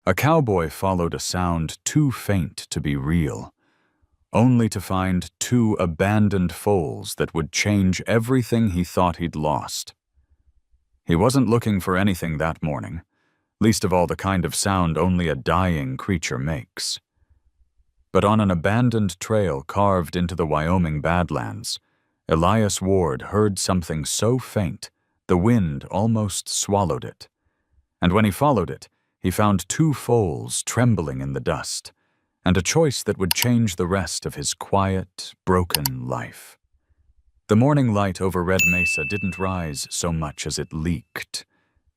A cowboy followed a sound too faint to be real, only to find two abandoned foals that would change everything he thought he'd lost. He wasn't looking for anything that morning, least of all the kind of sound only a dying creature makes. But on an abandoned trail carved into the Wyoming Badlands, Elias Ward heard something so faint the wind almost swallowed it. And when he followed it, he found two foals trembling in the dust, and a choice that would change the rest of his quiet, broken life. The morning light over Red Mesa didn't rise so much as it leaked,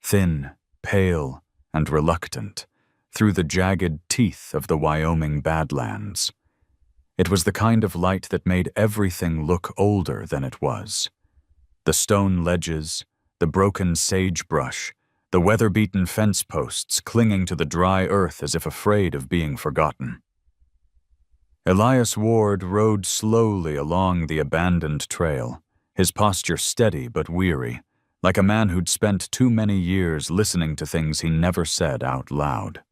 thin, pale, and reluctant, through the jagged teeth of the Wyoming Badlands. It was the kind of light that made everything look older than it was. The stone ledges, the broken sagebrush, the weather-beaten fence posts clinging to the dry earth as if afraid of being forgotten. Elias Ward rode slowly along the abandoned trail, his posture steady but weary, like a man who'd spent too many years listening to things he never said out loud.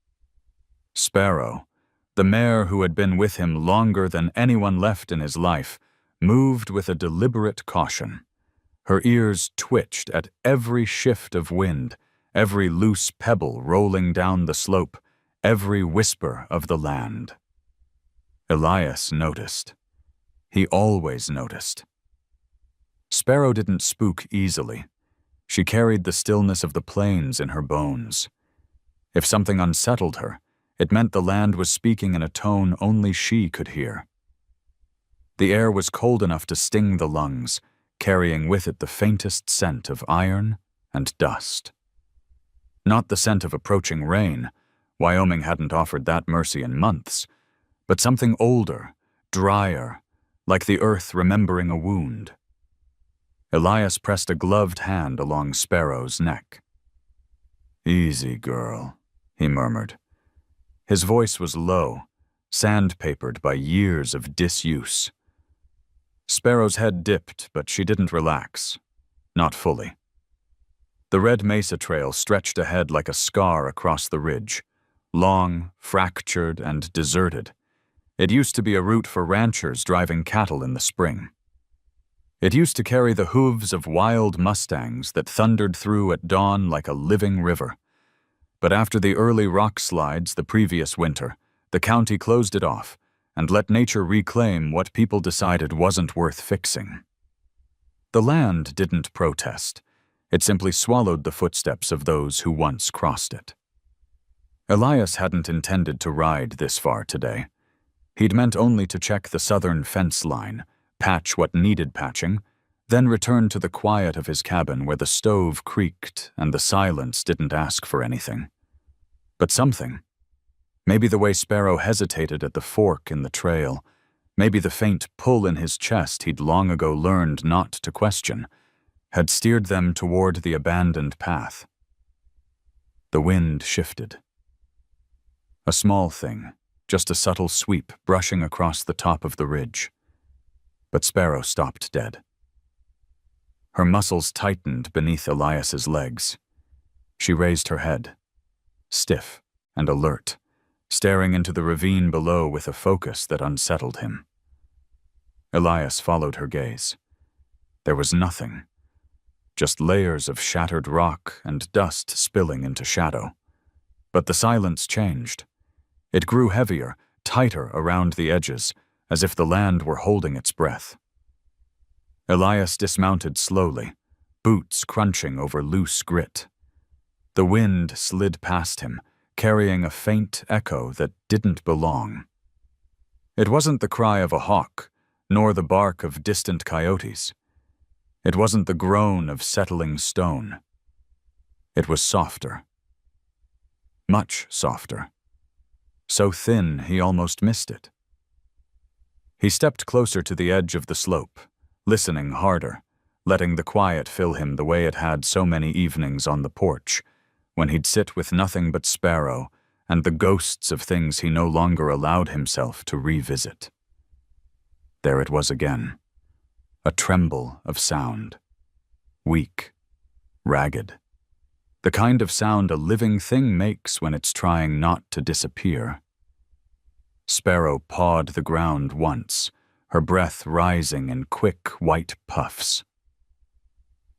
Sparrow, the mare who had been with him longer than anyone left in his life, moved with a deliberate caution. Her ears twitched at every shift of wind, every loose pebble rolling down the slope, every whisper of the land. Elias noticed. He always noticed. Sparrow didn't spook easily. She carried the stillness of the plains in her bones. If something unsettled her, it meant the land was speaking in a tone only she could hear. The air was cold enough to sting the lungs, carrying with it the faintest scent of iron and dust. Not the scent of approaching rain. Wyoming hadn't offered that mercy in months, but something older, drier, like the earth remembering a wound. Elias pressed a gloved hand along Sparrow's neck. "Easy, girl," he murmured. His voice was low, sandpapered by years of disuse. Sparrow's head dipped, but she didn't relax. Not fully. The Red Mesa Trail stretched ahead like a scar across the ridge, long, fractured, and deserted. It used to be a route for ranchers driving cattle in the spring. It used to carry the hooves of wild mustangs that thundered through at dawn like a living river. But after the early rock slides the previous winter, the county closed it off and let nature reclaim what people decided wasn't worth fixing. The land didn't protest. It simply swallowed the footsteps of those who once crossed it. Elias hadn't intended to ride this far today. He'd meant only to check the southern fence line, patch what needed patching, then return to the quiet of his cabin where the stove creaked and the silence didn't ask for anything. But something, maybe the way Sparrow hesitated at the fork in the trail, maybe the faint pull in his chest he'd long ago learned not to question, had steered them toward the abandoned path. The wind shifted. A small thing, just a subtle sweep brushing across the top of the ridge. But Sparrow stopped dead. Her muscles tightened beneath Elias's legs. She raised her head, stiff and alert, staring into the ravine below with a focus that unsettled him. Elias followed her gaze. There was nothing, just layers of shattered rock and dust spilling into shadow. But the silence changed. It grew heavier, tighter around the edges, as if the land were holding its breath. Elias dismounted slowly, boots crunching over loose grit. The wind slid past him, carrying a faint echo that didn't belong. It wasn't the cry of a hawk, nor the bark of distant coyotes. It wasn't the groan of settling stone. It was softer. Much softer. So thin he almost missed it. He stepped closer to the edge of the slope, listening harder, letting the quiet fill him the way it had so many evenings on the porch, when he'd sit with nothing but Sparrow and the ghosts of things he no longer allowed himself to revisit. There it was again, a tremble of sound, weak, ragged, The kind of sound a living thing makes when it's trying not to disappear. Sparrow pawed the ground once, her breath rising in quick white puffs.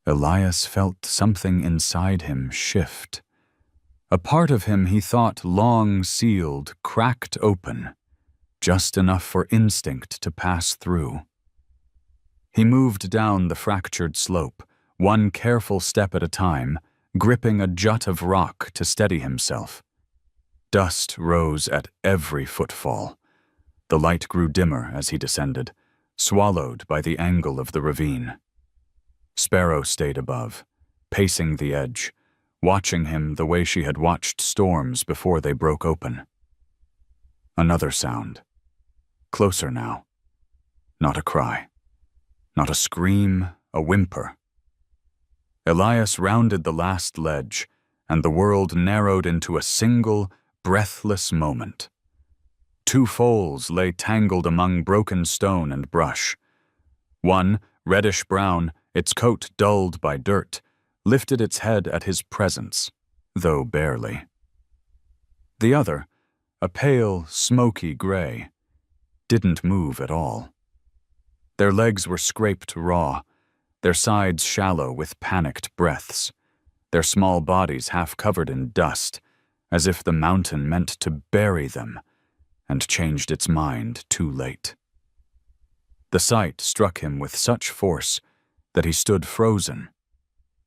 Elias felt something inside him shift. A part of him he thought long sealed, cracked open, just enough for instinct to pass through. He moved down the fractured slope, one careful step at a time, gripping a jut of rock to steady himself. Dust rose at every footfall. The light grew dimmer as he descended, swallowed by the angle of the ravine. Sparrow stayed above, pacing the edge, watching him the way she had watched storms before they broke open. Another sound. Closer now. Not a cry. Not a scream, a whimper. Elias rounded the last ledge, and the world narrowed into a single, breathless moment. Two foals lay tangled among broken stone and brush. One, reddish-brown, its coat dulled by dirt, lifted its head at his presence, though barely. The other, a pale, smoky gray, didn't move at all. Their legs were scraped raw, their sides shallow with panicked breaths, their small bodies half covered in dust, as if the mountain meant to bury them, and changed its mind too late. The sight struck him with such force that he stood frozen,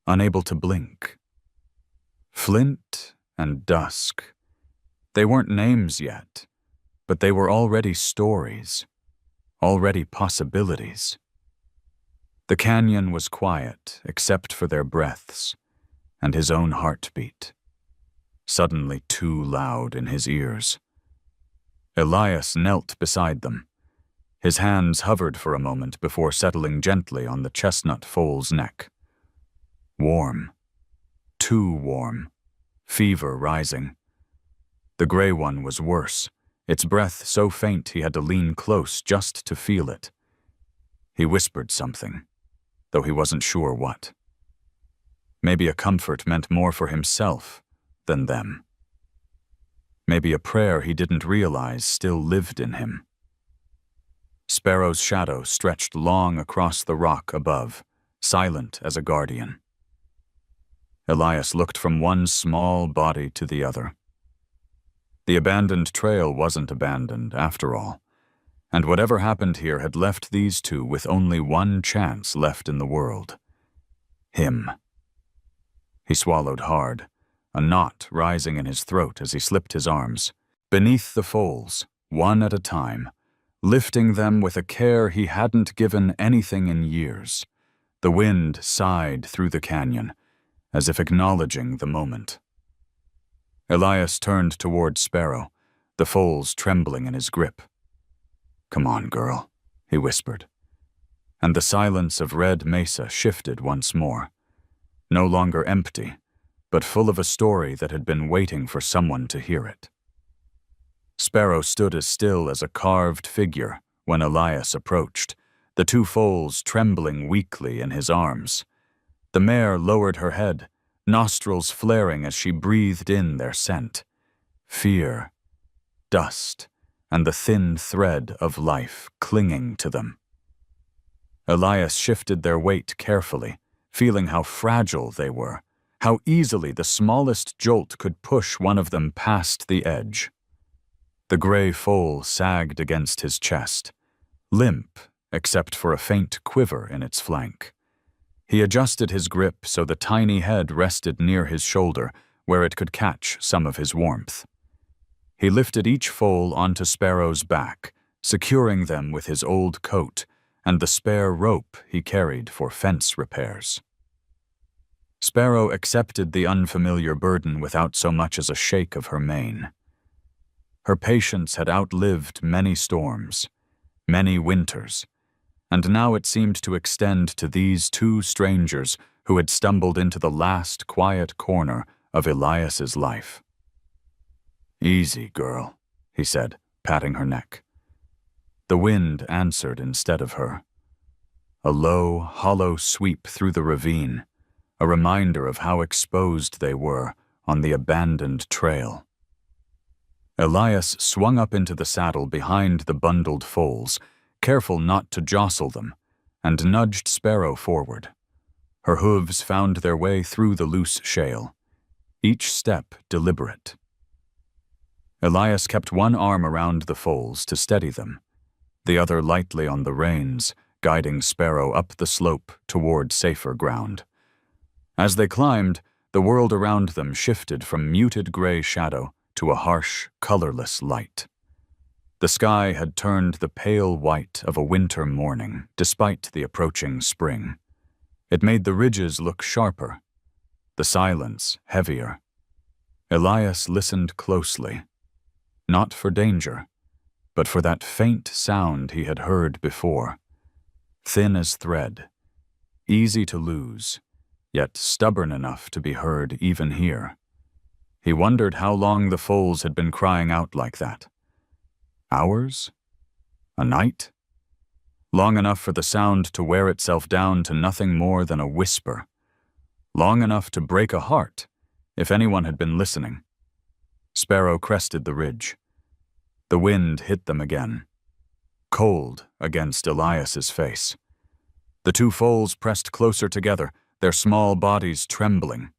unable to blink. Flint and dusk. They weren't names yet, but they were already stories, already possibilities. The canyon was quiet except for their breaths and his own heartbeat, suddenly too loud in his ears. Elias knelt beside them. His hands hovered for a moment before settling gently on the chestnut foal's neck. Warm. Too warm. Fever rising. The gray one was worse, its breath so faint he had to lean close just to feel it. He whispered something, though he wasn't sure what. Maybe a comfort meant more for himself than them. Maybe a prayer he didn't realize still lived in him. Sparrow's shadow stretched long across the rock above, silent as a guardian. Elias looked from one small body to the other. The abandoned trail wasn't abandoned, after all, and whatever happened here had left these two with only one chance left in the world. Him. He swallowed hard, a knot rising in his throat as he slipped his arms, beneath the foals, one at a time, lifting them with a care he hadn't given anything in years. The wind sighed through the canyon, as if acknowledging the moment. Elias turned toward Sparrow, the foals trembling in his grip. "Come on, girl," he whispered. And the silence of Red Mesa shifted once more, no longer empty, but full of a story that had been waiting for someone to hear it. Sparrow stood as still as a carved figure when Elias approached, the two foals trembling weakly in his arms. The mare lowered her head, nostrils flaring as she breathed in their scent. Fear, dust, and the thin thread of life clinging to them. Elias shifted their weight carefully, feeling how fragile they were, how easily the smallest jolt could push one of them past the edge. The gray foal sagged against his chest, limp except for a faint quiver in its flank. He adjusted his grip so the tiny head rested near his shoulder, where it could catch some of his warmth. He lifted each foal onto Sparrow's back, securing them with his old coat and the spare rope he carried for fence repairs. Sparrow accepted the unfamiliar burden without so much as a shake of her mane. Her patience had outlived many storms, many winters, and now it seemed to extend to these two strangers who had stumbled into the last quiet corner of Elias's life. "Easy, girl," he said, patting her neck. The wind answered instead of her. A low, hollow sweep through the ravine, a reminder of how exposed they were on the abandoned trail. Elias swung up into the saddle behind the bundled foals, careful not to jostle them, and nudged Sparrow forward. Her hooves found their way through the loose shale, each step deliberate. Elias kept one arm around the foals to steady them, the other lightly on the reins, guiding Sparrow up the slope toward safer ground. As they climbed, the world around them shifted from muted gray shadow to a harsh, colorless light. The sky had turned the pale white of a winter morning, despite the approaching spring. It made the ridges look sharper, the silence heavier. Elias listened closely, not for danger, but for that faint sound he had heard before. Thin as thread, easy to lose, yet stubborn enough to be heard even here. He wondered how long the foals had been crying out like that. Hours? A night? Long enough for the sound to wear itself down to nothing more than a whisper. Long enough to break a heart, if anyone had been listening. Sparrow crested the ridge. The wind hit them again, cold against Elias's face. The two foals pressed closer together, their small bodies trembling.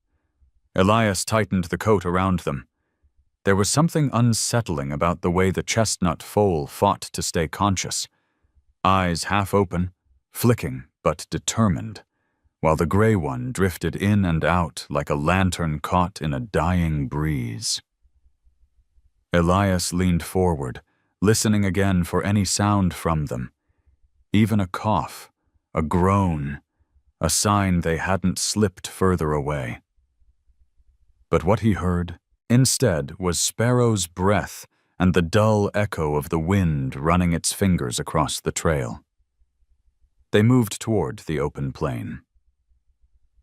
Elias tightened the coat around them. There was something unsettling about the way the chestnut foal fought to stay conscious, eyes half open, flicking but determined, while the gray one drifted in and out like a lantern caught in a dying breeze. Elias leaned forward, listening again for any sound from them, even a cough, a groan, a sign they hadn't slipped further away. But what he heard, instead, was Sparrow's breath and the dull echo of the wind running its fingers across the trail. They moved toward the open plain.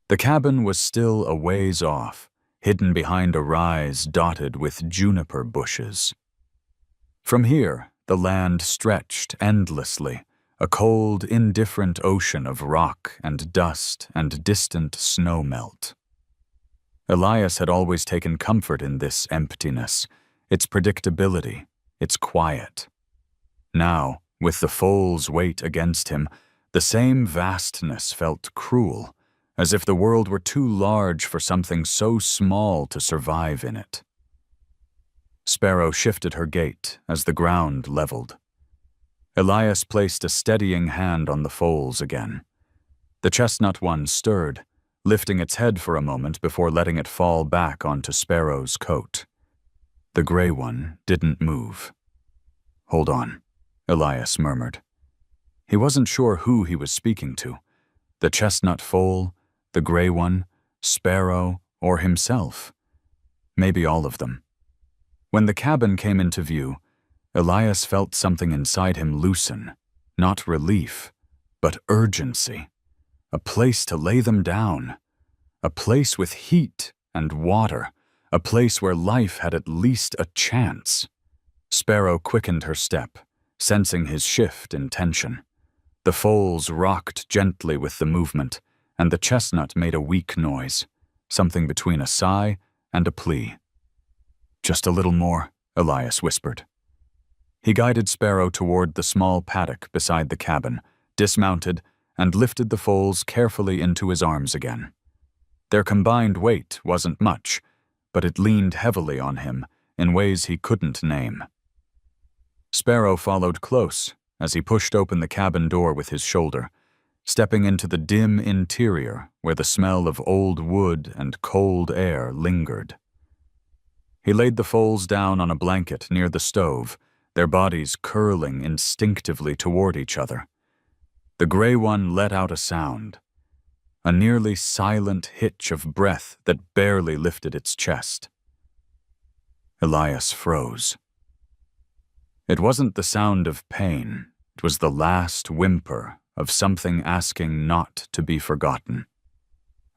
The cabin was still a ways off, hidden behind a rise dotted with juniper bushes. From here, the land stretched endlessly, a cold, indifferent ocean of rock and dust and distant snow melt. Elias had always taken comfort in this emptiness, its predictability, its quiet. Now, with the foal's weight against him, the same vastness felt cruel, as if the world were too large for something so small to survive in it. Sparrow shifted her gait as the ground leveled. Elias placed a steadying hand on the foals again. The chestnut one stirred, lifting its head for a moment before letting it fall back onto Sparrow's coat. The gray one didn't move. "Hold on," Elias murmured. He wasn't sure who he was speaking to, the chestnut foal, the gray one, Sparrow, or himself. Maybe all of them. When the cabin came into view, Elias felt something inside him loosen, not relief, but urgency. A place to lay them down. A place with heat and water. A place where life had at least a chance. Sparrow quickened her step, sensing his shift in tension. The foals rocked gently with the movement, and the chestnut made a weak noise, something between a sigh and a plea. "Just a little more," Elias whispered. He guided Sparrow toward the small paddock beside the cabin, dismounted, and lifted the foals carefully into his arms again. Their combined weight wasn't much, but it leaned heavily on him in ways he couldn't name. Sparrow followed close as he pushed open the cabin door with his shoulder, stepping into the dim interior where the smell of old wood and cold air lingered. He laid the foals down on a blanket near the stove, their bodies curling instinctively toward each other. The gray one let out a sound, a nearly silent hitch of breath that barely lifted its chest. Elias froze. It wasn't the sound of pain, it was the last whimper of something asking not to be forgotten,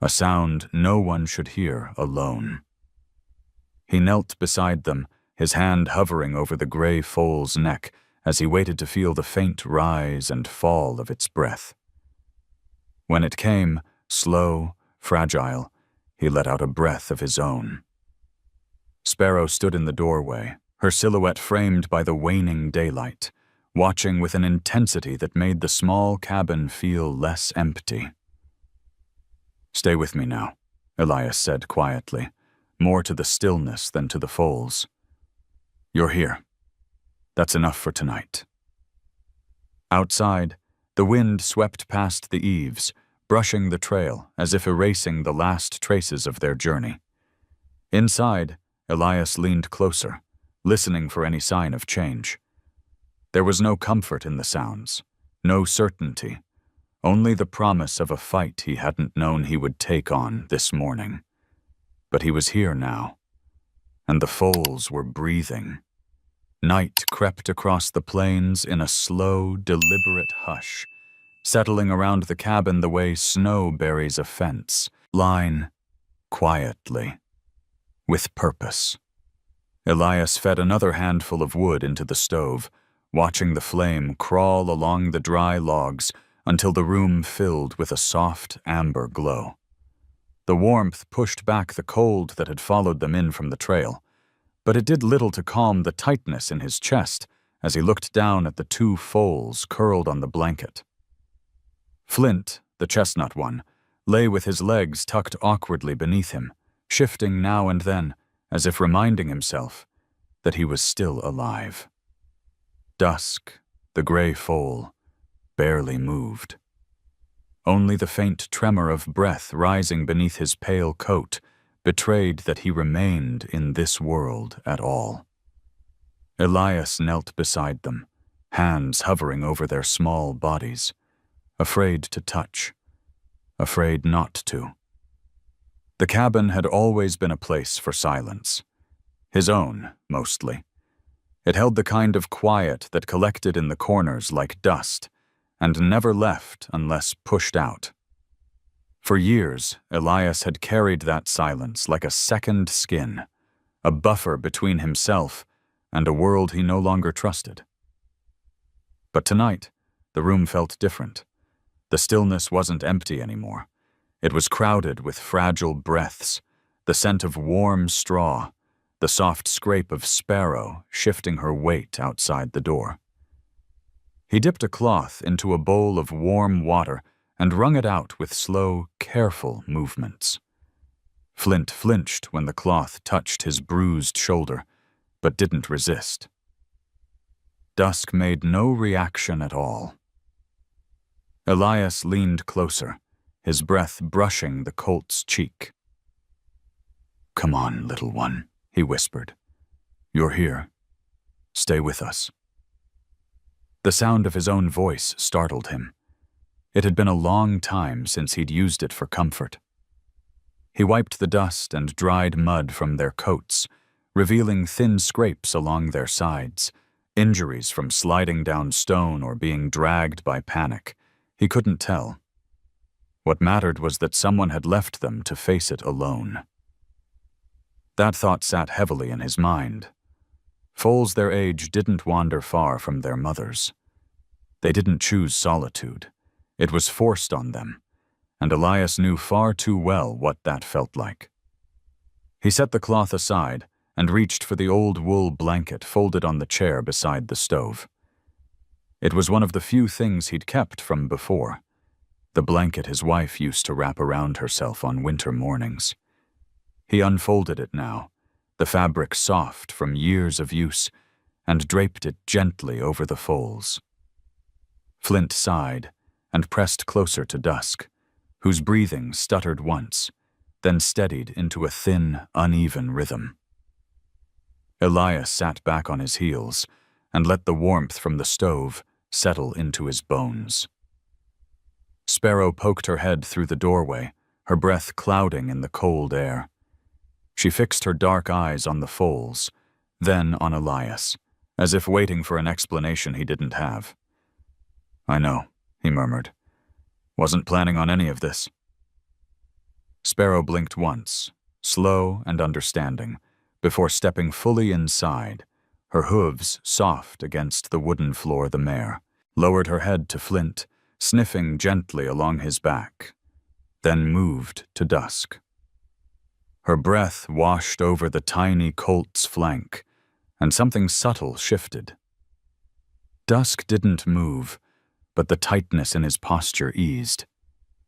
a sound no one should hear alone. He knelt beside them, his hand hovering over the gray foal's neck as he waited to feel the faint rise and fall of its breath. When it came, slow, fragile, he let out a breath of his own. Sparrow stood in the doorway, her silhouette framed by the waning daylight, watching with an intensity that made the small cabin feel less empty. "Stay with me now," Elias said quietly, more to the stillness than to the foals. "You're here. That's enough for tonight." Outside, the wind swept past the eaves, brushing the trail as if erasing the last traces of their journey. Inside, Elias leaned closer, listening for any sign of change. There was no comfort in the sounds, no certainty, only the promise of a fight he hadn't known he would take on this morning. But he was here now, and the foals were breathing. Night crept across the plains in a slow, deliberate hush, settling around the cabin the way snow buries a fence, line quietly, with purpose. Elias fed another handful of wood into the stove, watching the flame crawl along the dry logs until the room filled with a soft amber glow. The warmth pushed back the cold that had followed them in from the trail, but it did little to calm the tightness in his chest as he looked down at the two foals curled on the blanket. Flint, the chestnut one, lay with his legs tucked awkwardly beneath him, shifting now and then, as if reminding himself that he was still alive. Dusk, the gray foal, barely moved. Only the faint tremor of breath rising beneath his pale coat betrayed that he remained in this world at all. Elias knelt beside them, hands hovering over their small bodies, afraid to touch, afraid not to. The cabin had always been a place for silence. His own, mostly. It held the kind of quiet that collected in the corners like dust, and never left unless pushed out. For years, Elias had carried that silence like a second skin, a buffer between himself and a world he no longer trusted. But tonight, the room felt different. The stillness wasn't empty anymore. It was crowded with fragile breaths, the scent of warm straw, the soft scrape of Sparrow shifting her weight outside the door. He dipped a cloth into a bowl of warm water and wrung it out with slow, careful movements. Flint flinched when the cloth touched his bruised shoulder, but didn't resist. Dusk made no reaction at all. Elias leaned closer, his breath brushing the colt's cheek. "Come on, little one," he whispered. "You're here. Stay with us." The sound of his own voice startled him. It had been a long time since he'd used it for comfort. He wiped the dust and dried mud from their coats, revealing thin scrapes along their sides, injuries from sliding down stone or being dragged by panic. He couldn't tell. What mattered was that someone had left them to face it alone. That thought sat heavily in his mind. Foals their age didn't wander far from their mothers. They didn't choose solitude. It was forced on them, and Elias knew far too well what that felt like. He set the cloth aside and reached for the old wool blanket folded on the chair beside the stove. It was one of the few things he'd kept from before, the blanket his wife used to wrap around herself on winter mornings. He unfolded it now, the fabric soft from years of use, and draped it gently over the foals. Flint sighed and pressed closer to Dusk, whose breathing stuttered once, then steadied into a thin, uneven rhythm. Elias sat back on his heels and let the warmth from the stove settle into his bones. Sparrow poked her head through the doorway, her breath clouding in the cold air. She fixed her dark eyes on the foals, then on Elias, as if waiting for an explanation he didn't have. "I know," he murmured. "Wasn't planning on any of this." Sparrow blinked once, slow and understanding, before stepping fully inside, her hooves soft against the wooden floor the mare, lowered her head to Flint, sniffing gently along his back. then moved to Dusk. Her breath washed over the tiny colt's flank, and something subtle shifted. Dusk didn't move, but the tightness in his posture eased,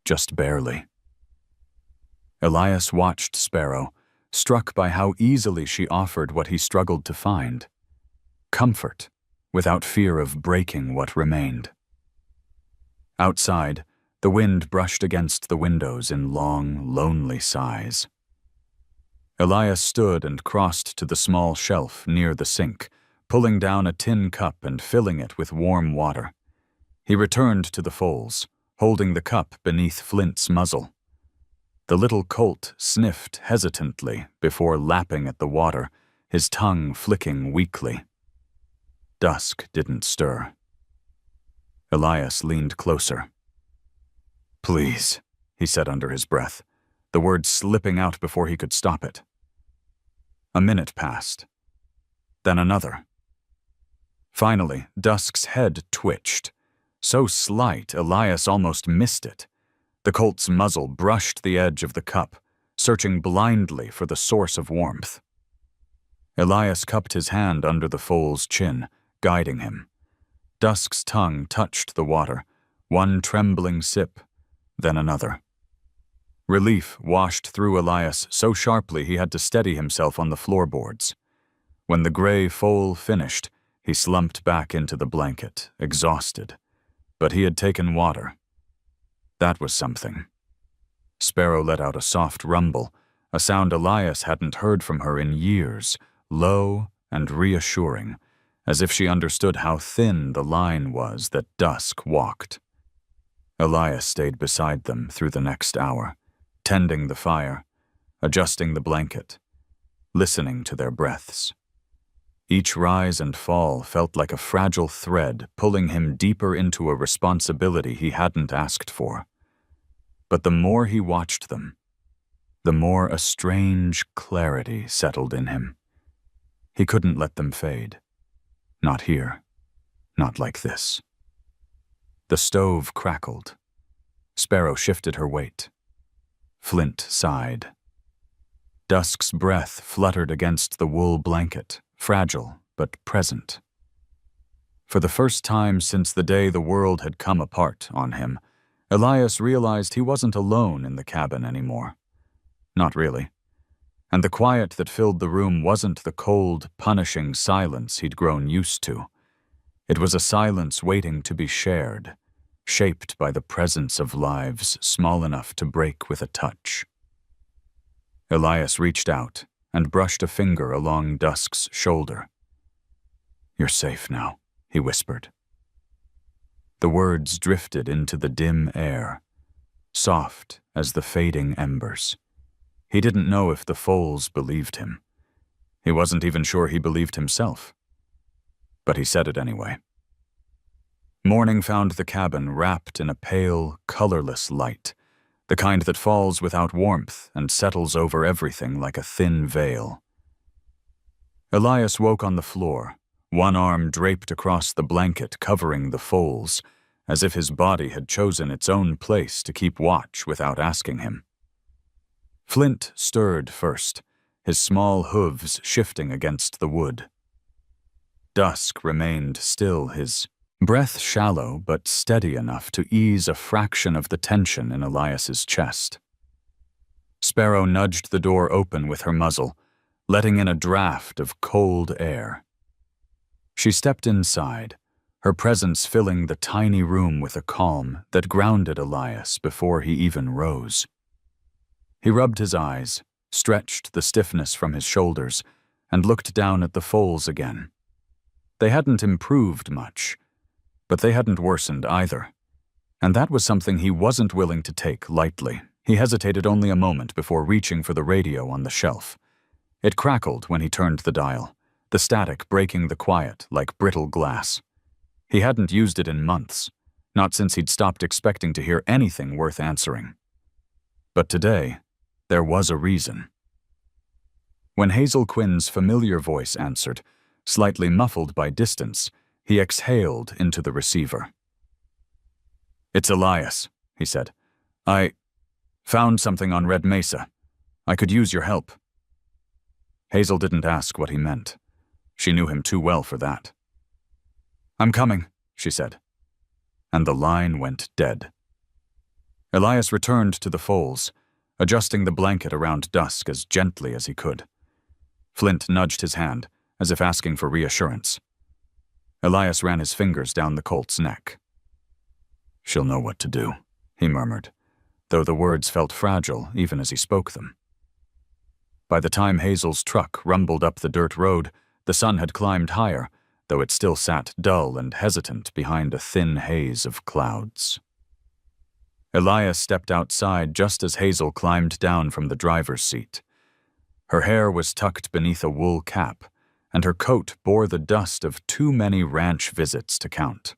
just barely. Elias watched Sparrow, struck by how easily she offered what he struggled to find: comfort, without fear of breaking what remained. Outside, the wind brushed against the windows in long, lonely sighs. Elias stood and crossed to the small shelf near the sink, pulling down a tin cup and filling it with warm water. He returned to the Foals, holding the cup beneath Flint's muzzle. The little colt sniffed hesitantly before lapping at the water, his tongue flicking weakly. Dusk didn't stir. Elias leaned closer. "Please," he said under his breath, the words slipping out before he could stop it. A minute passed. Then another. Finally, Dusk's head twitched. So slight, Elias almost missed it. The colt's muzzle brushed the edge of the cup, searching blindly for the source of warmth. Elias cupped his hand under the foal's chin, guiding him. Dusk's tongue touched the water, one trembling sip, then another. Relief washed through Elias so sharply he had to steady himself on the floorboards. When the gray foal finished, he slumped back into the blanket, exhausted. But he had taken water. That was something. Sparrow let out a soft rumble, a sound Elias hadn't heard from her in years, low and reassuring, as if she understood how thin the line was that Dusk walked. Elias stayed beside them through the next hour, tending the fire, adjusting the blanket, listening to their breaths. Each rise and fall felt like a fragile thread pulling him deeper into a responsibility he hadn't asked for. But the more he watched them, the more a strange clarity settled in him. He couldn't let them fade. Not here. Not like this. The stove crackled. Sparrow shifted her weight. Flint sighed. Dusk's breath fluttered against the wool blanket, fragile but present. For the first time since the day the world had come apart on him, Elias realized he wasn't alone in the cabin anymore. Not really. And the quiet that filled the room wasn't the cold, punishing silence he'd grown used to. It was a silence waiting to be shared, shaped by the presence of lives small enough to break with a touch. Elias reached out and brushed a finger along Dusk's shoulder. "You're safe now," he whispered. The words drifted into the dim air, soft as the fading embers. He didn't know if the foals believed him. He wasn't even sure he believed himself. But he said it anyway. Morning found the cabin wrapped in a pale, colorless light, the kind that falls without warmth and settles over everything like a thin veil. Elias woke on the floor, one arm draped across the blanket covering the foals, as if his body had chosen its own place to keep watch without asking him. Flint stirred first, his small hooves shifting against the wood. Dusk remained still, his breath shallow but steady enough to ease a fraction of the tension in Elias's chest. Sparrow nudged the door open with her muzzle, letting in a draft of cold air. She stepped inside, her presence filling the tiny room with a calm that grounded Elias before he even rose. He rubbed his eyes, stretched the stiffness from his shoulders, and looked down at the foals again. They hadn't improved much, but they hadn't worsened either. And that was something he wasn't willing to take lightly. He hesitated only a moment before reaching for the radio on the shelf. It crackled when he turned the dial, the static breaking the quiet like brittle glass. He hadn't used it in months, not since he'd stopped expecting to hear anything worth answering. But today, there was a reason. When Hazel Quinn's familiar voice answered, slightly muffled by distance, he exhaled into the receiver. "It's Elias," he said. Found something on Red Mesa. I could use your help." Hazel didn't ask what he meant. She knew him too well for that. "I'm coming," she said. And the line went dead. Elias returned to the Foals, adjusting the blanket around Dusk as gently as he could. Flint nudged his hand, as if asking for reassurance. Elias ran his fingers down the colt's neck. "She'll know what to do," he murmured, though the words felt fragile even as he spoke them. By the time Hazel's truck rumbled up the dirt road, the sun had climbed higher, though it still sat dull and hesitant behind a thin haze of clouds. Elias stepped outside just as Hazel climbed down from the driver's seat. Her hair was tucked beneath a wool cap, and her coat bore the dust of too many ranch visits to count.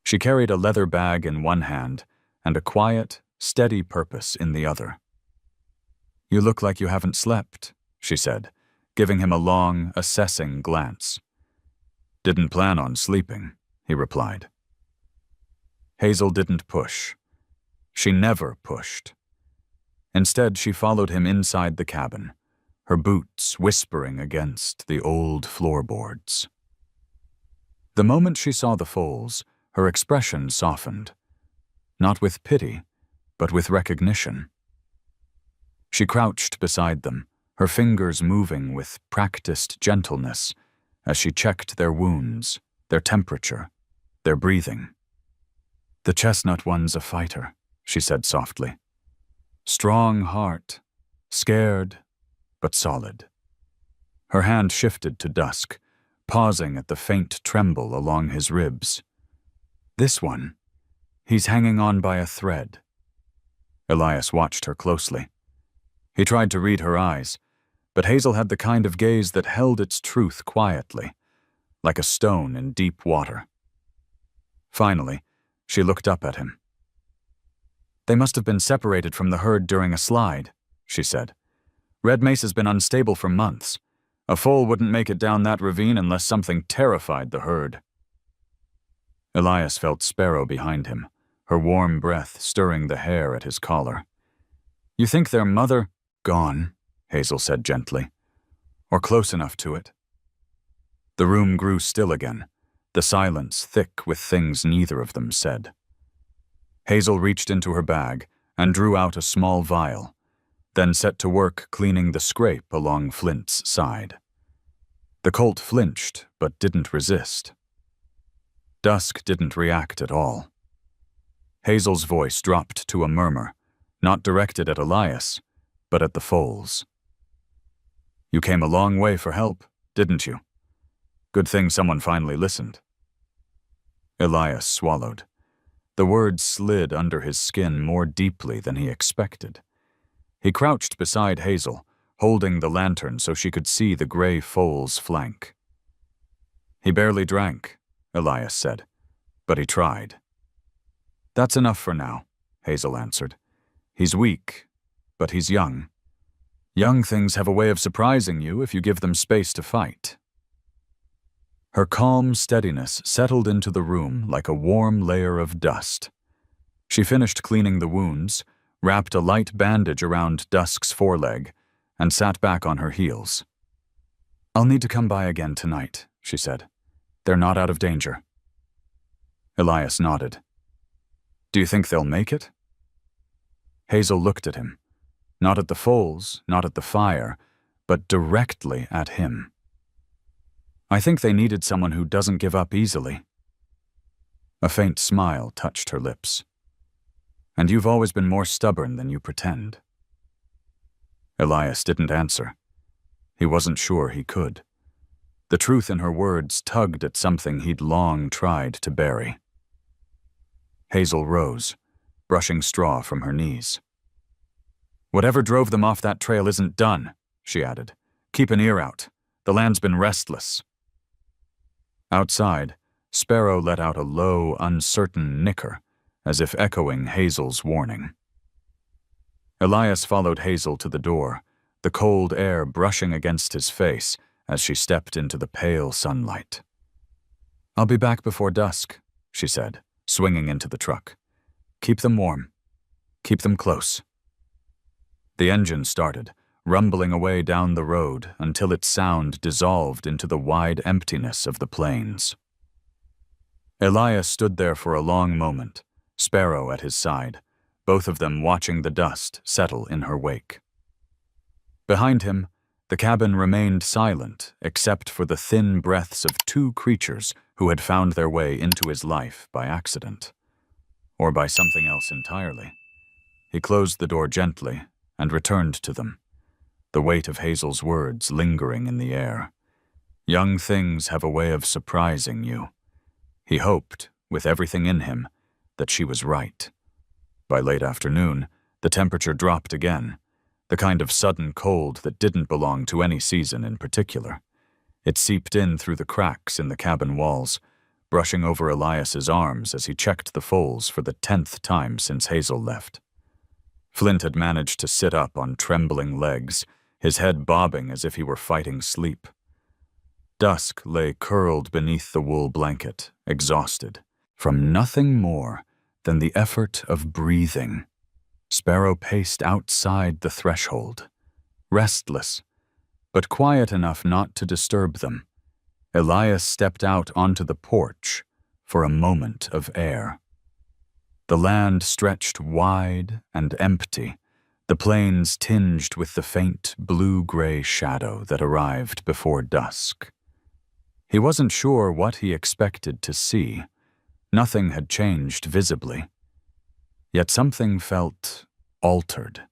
She carried a leather bag in one hand and a quiet, steady purpose in the other. "You look like you haven't slept," she said, giving him a long, assessing glance. "Didn't plan on sleeping," he replied. Hazel didn't push. She never pushed. Instead, she followed him inside the cabin, her boots whispering against the old floorboards. The moment she saw the Foals, her expression softened, not with pity, but with recognition. She crouched beside them, her fingers moving with practiced gentleness as she checked their wounds, their temperature, their breathing. "The chestnut one's a fighter," she said softly. "Strong heart, scared, but solid." Her hand shifted to Dusk, pausing at the faint tremble along his ribs. "This one, he's hanging on by a thread." Elias watched her closely. He tried to read her eyes, but Hazel had the kind of gaze that held its truth quietly, like a stone in deep water. Finally, she looked up at him. "They must have been separated from the herd during a slide," she said. "Red Mesa's been unstable for months. A foal wouldn't make it down that ravine unless something terrified the herd." Elias felt Sparrow behind him, her warm breath stirring the hair at his collar. "You think their mother—" "Gone," Hazel said gently. "Or close enough to it." The room grew still again, the silence thick with things neither of them said. Hazel reached into her bag and drew out a small vial, then set to work cleaning the scrape along Flint's side. The colt flinched, but didn't resist. Dusk didn't react at all. Hazel's voice dropped to a murmur, not directed at Elias, but at the Foals. "You came a long way for help, didn't you? Good thing someone finally listened." Elias swallowed. The words slid under his skin more deeply than he expected. He crouched beside Hazel, holding the lantern so she could see the gray foal's flank. "He barely drank," Elias said, "but he tried." "That's enough for now," Hazel answered. "He's weak, but he's young. Young things have a way of surprising you if you give them space to fight." Her calm steadiness settled into the room like a warm layer of dust. She finished cleaning the wounds, wrapped a light bandage around Dusk's foreleg, and sat back on her heels. "I'll need to come by again tonight," she said. "They're not out of danger." Elias nodded. "Do you think they'll make it?" Hazel looked at him, not at the Foals, not at the fire, but directly at him. "I think they needed someone who doesn't give up easily." A faint smile touched her lips. "And you've always been more stubborn than you pretend." Elias didn't answer. He wasn't sure he could. The truth in her words tugged at something he'd long tried to bury. Hazel rose, brushing straw from her knees. "Whatever drove them off that trail isn't done," she added. "Keep an ear out. The land's been restless." Outside, Sparrow let out a low, uncertain nicker, as if echoing Hazel's warning. Elias followed Hazel to the door, the cold air brushing against his face as she stepped into the pale sunlight. "I'll be back before dusk," she said, swinging into the truck. "Keep them warm. Keep them close." The engine started, rumbling away down the road until its sound dissolved into the wide emptiness of the plains. Elias stood there for a long moment, Sparrow at his side, both of them watching the dust settle in her wake. Behind him, the cabin remained silent except for the thin breaths of two creatures who had found their way into his life by accident, or by something else entirely. He closed the door gently and returned to them, the weight of Hazel's words lingering in the air. Young things have a way of surprising you. He hoped, with everything in him, that she was right. By late afternoon, the temperature dropped again, the kind of sudden cold that didn't belong to any season in particular. It seeped in through the cracks in the cabin walls, brushing over Elias's arms as he checked the Foals for the 10th time since Hazel left. Flint had managed to sit up on trembling legs, his head bobbing as if he were fighting sleep. Dusk lay curled beneath the wool blanket, exhausted, from nothing more than the effort of breathing. Sparrow paced outside the threshold, restless, but quiet enough not to disturb them. Elias stepped out onto the porch for a moment of air. The land stretched wide and empty, the plains tinged with the faint blue-gray shadow that arrived before dusk. He wasn't sure what he expected to see. Nothing had changed visibly. Yet something felt altered,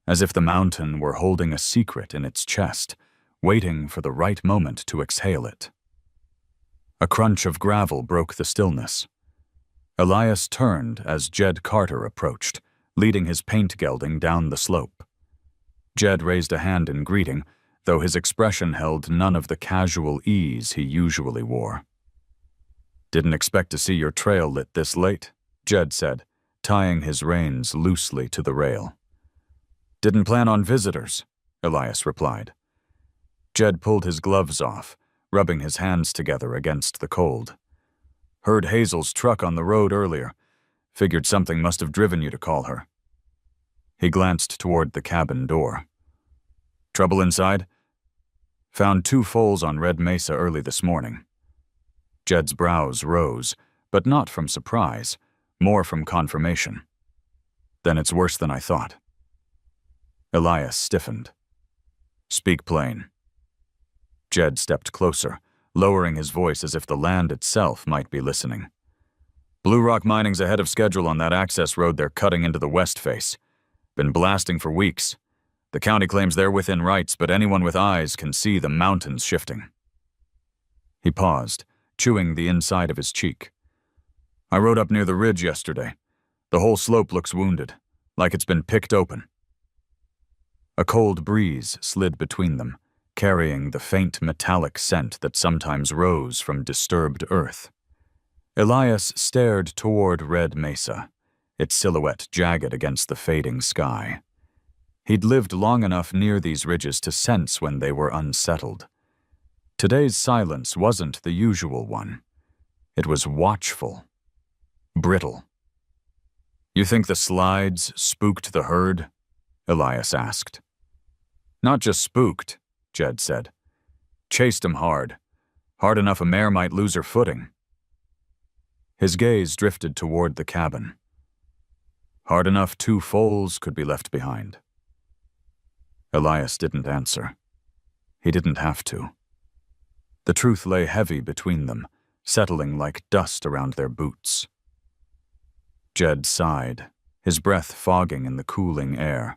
as if the mountain were holding a secret in its chest, waiting for the right moment to exhale it. A crunch of gravel broke the stillness. Elias turned as Jed Carter approached, leading his paint gelding down the slope. Jed raised a hand in greeting, though his expression held none of the casual ease he usually wore. "Didn't expect to see your trail lit this late," Jed said, tying his reins loosely to the rail. "Didn't plan on visitors," Elias replied. Jed pulled his gloves off, rubbing his hands together against the cold. "Heard Hazel's truck on the road earlier. Figured something must have driven you to call her." He glanced toward the cabin door. "Trouble inside?" "Found 2 foals on Red Mesa early this morning." Jed's brows rose, but not from surprise, more from confirmation. "Then it's worse than I thought." Elias stiffened. "Speak plain." Jed stepped closer, lowering his voice as if the land itself might be listening. "Blue Rock Mining's ahead of schedule on that access road they're cutting into the west face. Been blasting for weeks. The county claims they're within rights, but anyone with eyes can see the mountains shifting." He paused, chewing the inside of his cheek. "I rode up near the ridge yesterday. The whole slope looks wounded, like it's been picked open." A cold breeze slid between them, carrying the faint metallic scent that sometimes rose from disturbed earth. Elias stared toward Red Mesa, its silhouette jagged against the fading sky. He'd lived long enough near these ridges to sense when they were unsettled. Today's silence wasn't the usual one. It was watchful, brittle. "You think the slides spooked the herd?" Elias asked. "Not just spooked," Jed said. "Chased 'em hard. Hard enough a mare might lose her footing." His gaze drifted toward the cabin. "Hard enough 2 foals could be left behind." Elias didn't answer. He didn't have to. The truth lay heavy between them, settling like dust around their boots. Jed sighed, his breath fogging in the cooling air.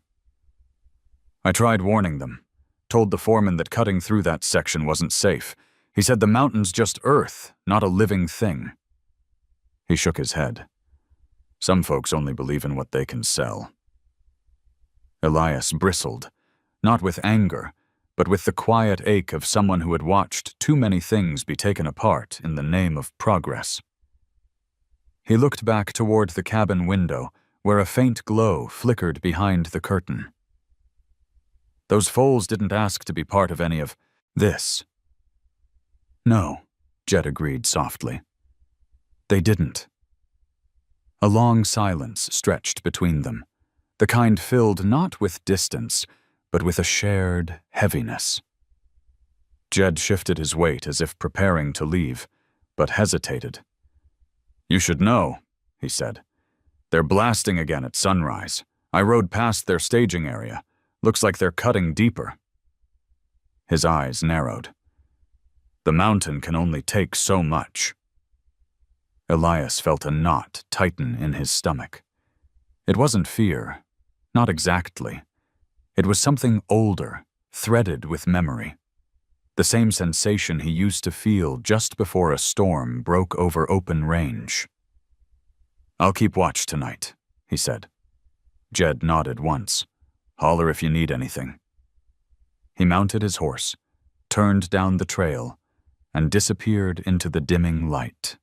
"I tried warning them. Told the foreman that cutting through that section wasn't safe. He said the mountain's just earth, not a living thing." He shook his head. "Some folks only believe in what they can sell." Elias bristled, not with anger, but with the quiet ache of someone who had watched too many things be taken apart in the name of progress. He looked back toward the cabin window, where a faint glow flickered behind the curtain. "Those foals didn't ask to be part of any of this." "No," Jed agreed softly. "They didn't." A long silence stretched between them, the kind filled not with distance, but with a shared heaviness. Jed shifted his weight as if preparing to leave, but hesitated. "You should know," he said. "They're blasting again at sunrise. I rode past their staging area. Looks like they're cutting deeper." His eyes narrowed. "The mountain can only take so much." Elias felt a knot tighten in his stomach. It wasn't fear, not exactly. It was something older, threaded with memory. The same sensation he used to feel just before a storm broke over open range. "I'll keep watch tonight," he said. Jed nodded once. "Holler if you need anything." He mounted his horse, turned down the trail, and disappeared into the dimming light.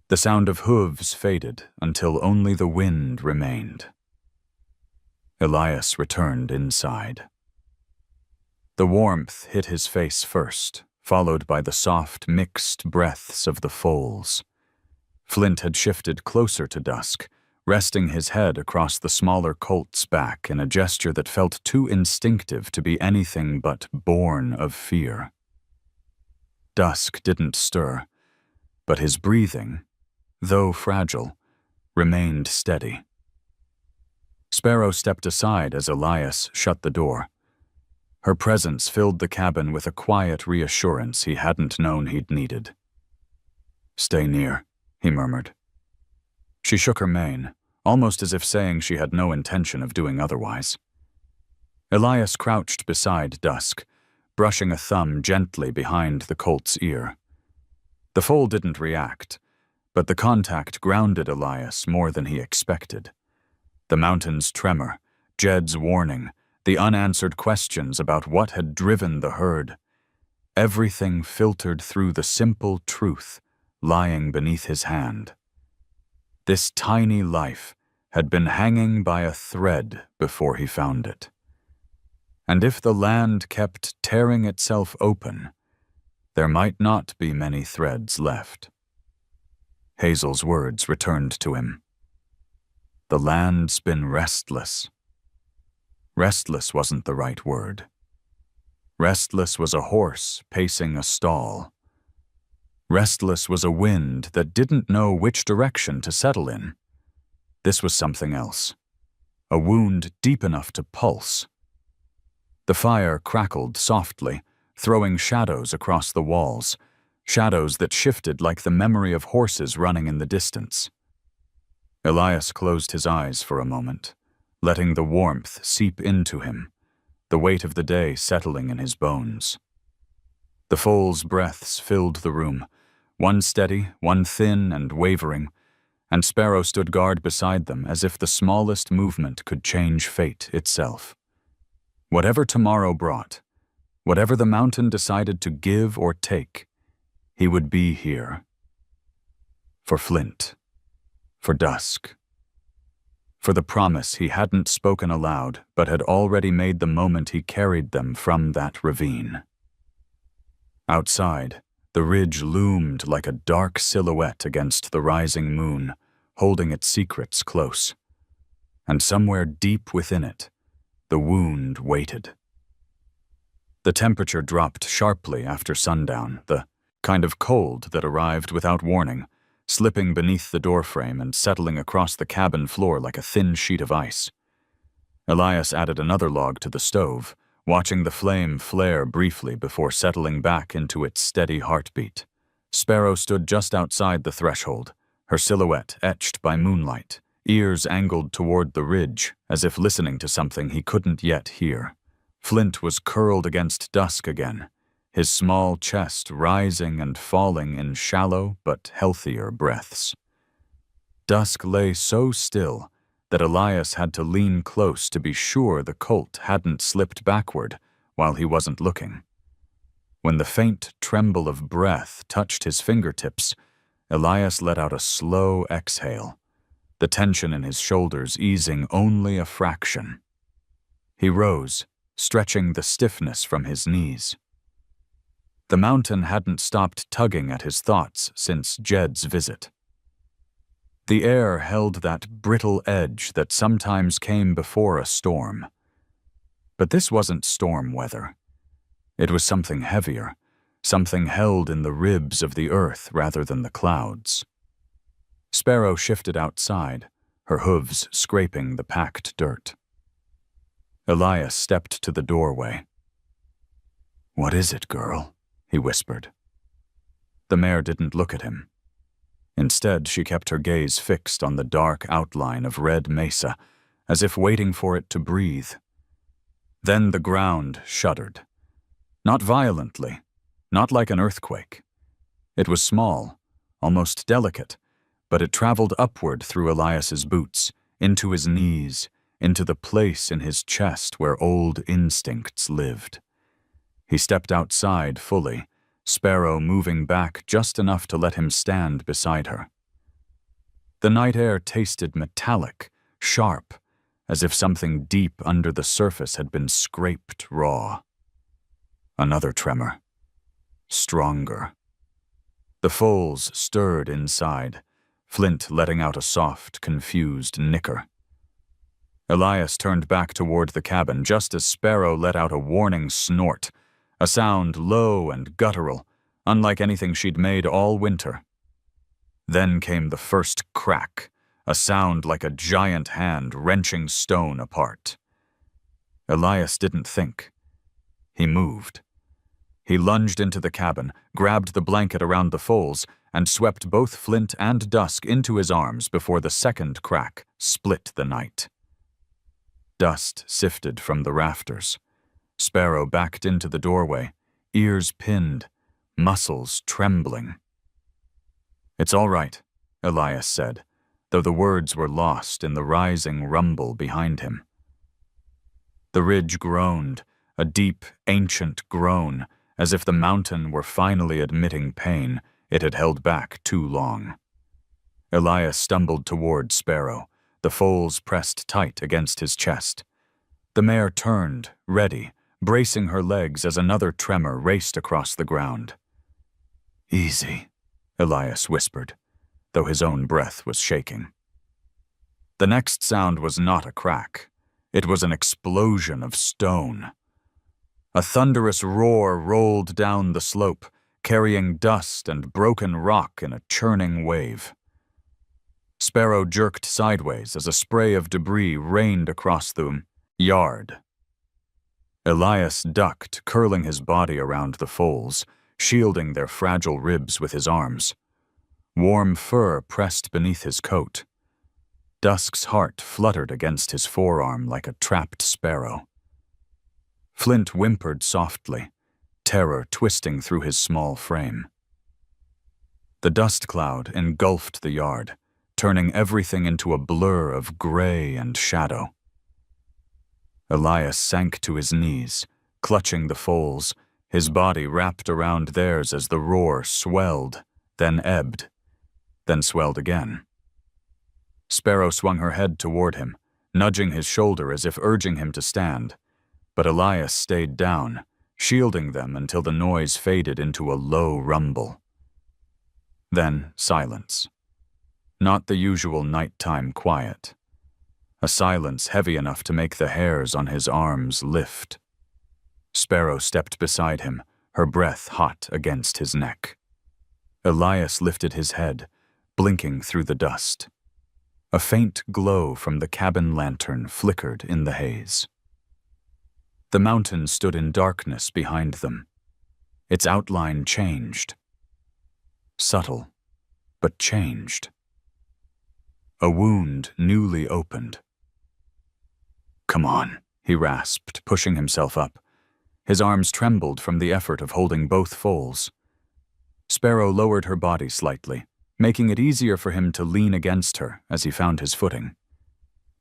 The sound of hooves faded until only the wind remained. Elias returned inside. The warmth hit his face first, followed by the soft, mixed breaths of the foals. Flint had shifted closer to Dusk, resting his head across the smaller colt's back in a gesture that felt too instinctive to be anything but born of fear. Dusk didn't stir, but his breathing, though fragile, remained steady. Sparrow stepped aside as Elias shut the door. Her presence filled the cabin with a quiet reassurance he hadn't known he'd needed. "Stay near," he murmured. She shook her mane, almost as if saying she had no intention of doing otherwise. Elias crouched beside Dusk, brushing a thumb gently behind the colt's ear. The foal didn't react, but the contact grounded Elias more than he expected. The mountain's tremor, Jed's warning, the unanswered questions about what had driven the herd. Everything filtered through the simple truth lying beneath his hand. This tiny life had been hanging by a thread before he found it. And if the land kept tearing itself open, there might not be many threads left. Hazel's words returned to him. "The land's been restless." Restless wasn't the right word. Restless was a horse pacing a stall. Restless was a wind that didn't know which direction to settle in. This was something else. A wound deep enough to pulse. The fire crackled softly, throwing shadows across the walls, shadows that shifted like the memory of horses running in the distance. Elias closed his eyes for a moment, letting the warmth seep into him, the weight of the day settling in his bones. The foal's breaths filled the room, one steady, one thin and wavering, and Sparrow stood guard beside them as if the smallest movement could change fate itself. Whatever tomorrow brought, whatever the mountain decided to give or take, he would be here. For Flint. For Dusk. For the promise he hadn't spoken aloud but had already made the moment he carried them from that ravine. Outside, the ridge loomed like a dark silhouette against the rising moon, holding its secrets close. And somewhere deep within it, the wound waited. The temperature dropped sharply after sundown, the kind of cold that arrived without warning, slipping beneath the doorframe and settling across the cabin floor like a thin sheet of ice. Elias added another log to the stove, watching the flame flare briefly before settling back into its steady heartbeat. Sparrow stood just outside the threshold, her silhouette etched by moonlight, ears angled toward the ridge, as if listening to something he couldn't yet hear. Flint was curled against Dusk again, his small chest rising and falling in shallow but healthier breaths. Dusk lay so still that Elias had to lean close to be sure the colt hadn't slipped backward while he wasn't looking. When the faint tremble of breath touched his fingertips, Elias let out a slow exhale, the tension in his shoulders easing only a fraction. He rose, stretching the stiffness from his knees. The mountain hadn't stopped tugging at his thoughts since Jed's visit. The air held that brittle edge that sometimes came before a storm. But this wasn't storm weather. It was something heavier, something held in the ribs of the earth rather than the clouds. Sparrow shifted outside, her hooves scraping the packed dirt. Elias stepped to the doorway. "What is it, girl?" he whispered. The mare didn't look at him. Instead, she kept her gaze fixed on the dark outline of red mesa, as if waiting for it to breathe. Then the ground shuddered. Not violently, not like an earthquake. It was small, almost delicate, but it traveled upward through Elias's boots, into his knees, into the place in his chest where old instincts lived. He stepped outside fully, Sparrow moving back just enough to let him stand beside her. The night air tasted metallic, sharp, as if something deep under the surface had been scraped raw. Another tremor. Stronger. The foals stirred inside, Flint letting out a soft, confused nicker. Elias turned back toward the cabin just as Sparrow let out a warning snort, a sound low and guttural, unlike anything she'd made all winter. Then came the first crack, a sound like a giant hand wrenching stone apart. Elias didn't think. He moved. He lunged into the cabin, grabbed the blanket around the foals, and swept both Flint and Dusk into his arms before the second crack split the night. Dust sifted from the rafters. Sparrow backed into the doorway, ears pinned, muscles trembling. "It's all right," Elias said, though the words were lost in the rising rumble behind him. The ridge groaned, a deep, ancient groan, as if the mountain were finally admitting pain it had held back too long. Elias stumbled toward Sparrow, the foals pressed tight against his chest. The mare turned, ready, bracing her legs as another tremor raced across the ground. "Easy," Elias whispered, though his own breath was shaking. The next sound was not a crack. It was an explosion of stone. A thunderous roar rolled down the slope, carrying dust and broken rock in a churning wave. Sparrow jerked sideways as a spray of debris rained across the yard. Elias ducked, curling his body around the foals, shielding their fragile ribs with his arms. Warm fur pressed beneath his coat. Dusk's heart fluttered against his forearm like a trapped sparrow. Flint whimpered softly, terror twisting through his small frame. The dust cloud engulfed the yard, turning everything into a blur of gray and shadow. Elias sank to his knees, clutching the foals, his body wrapped around theirs as the roar swelled, then ebbed, then swelled again. Sparrow swung her head toward him, nudging his shoulder as if urging him to stand, but Elias stayed down, shielding them until the noise faded into a low rumble. Then silence. Not the usual nighttime quiet. A silence heavy enough to make the hairs on his arms lift. Sparrow stepped beside him, her breath hot against his neck. Elias lifted his head, blinking through the dust. A faint glow from the cabin lantern flickered in the haze. The mountain stood in darkness behind them. Its outline changed. Subtle, but changed. A wound newly opened. "Come on," he rasped, pushing himself up. His arms trembled from the effort of holding both foals. Sparrow lowered her body slightly, making it easier for him to lean against her as he found his footing.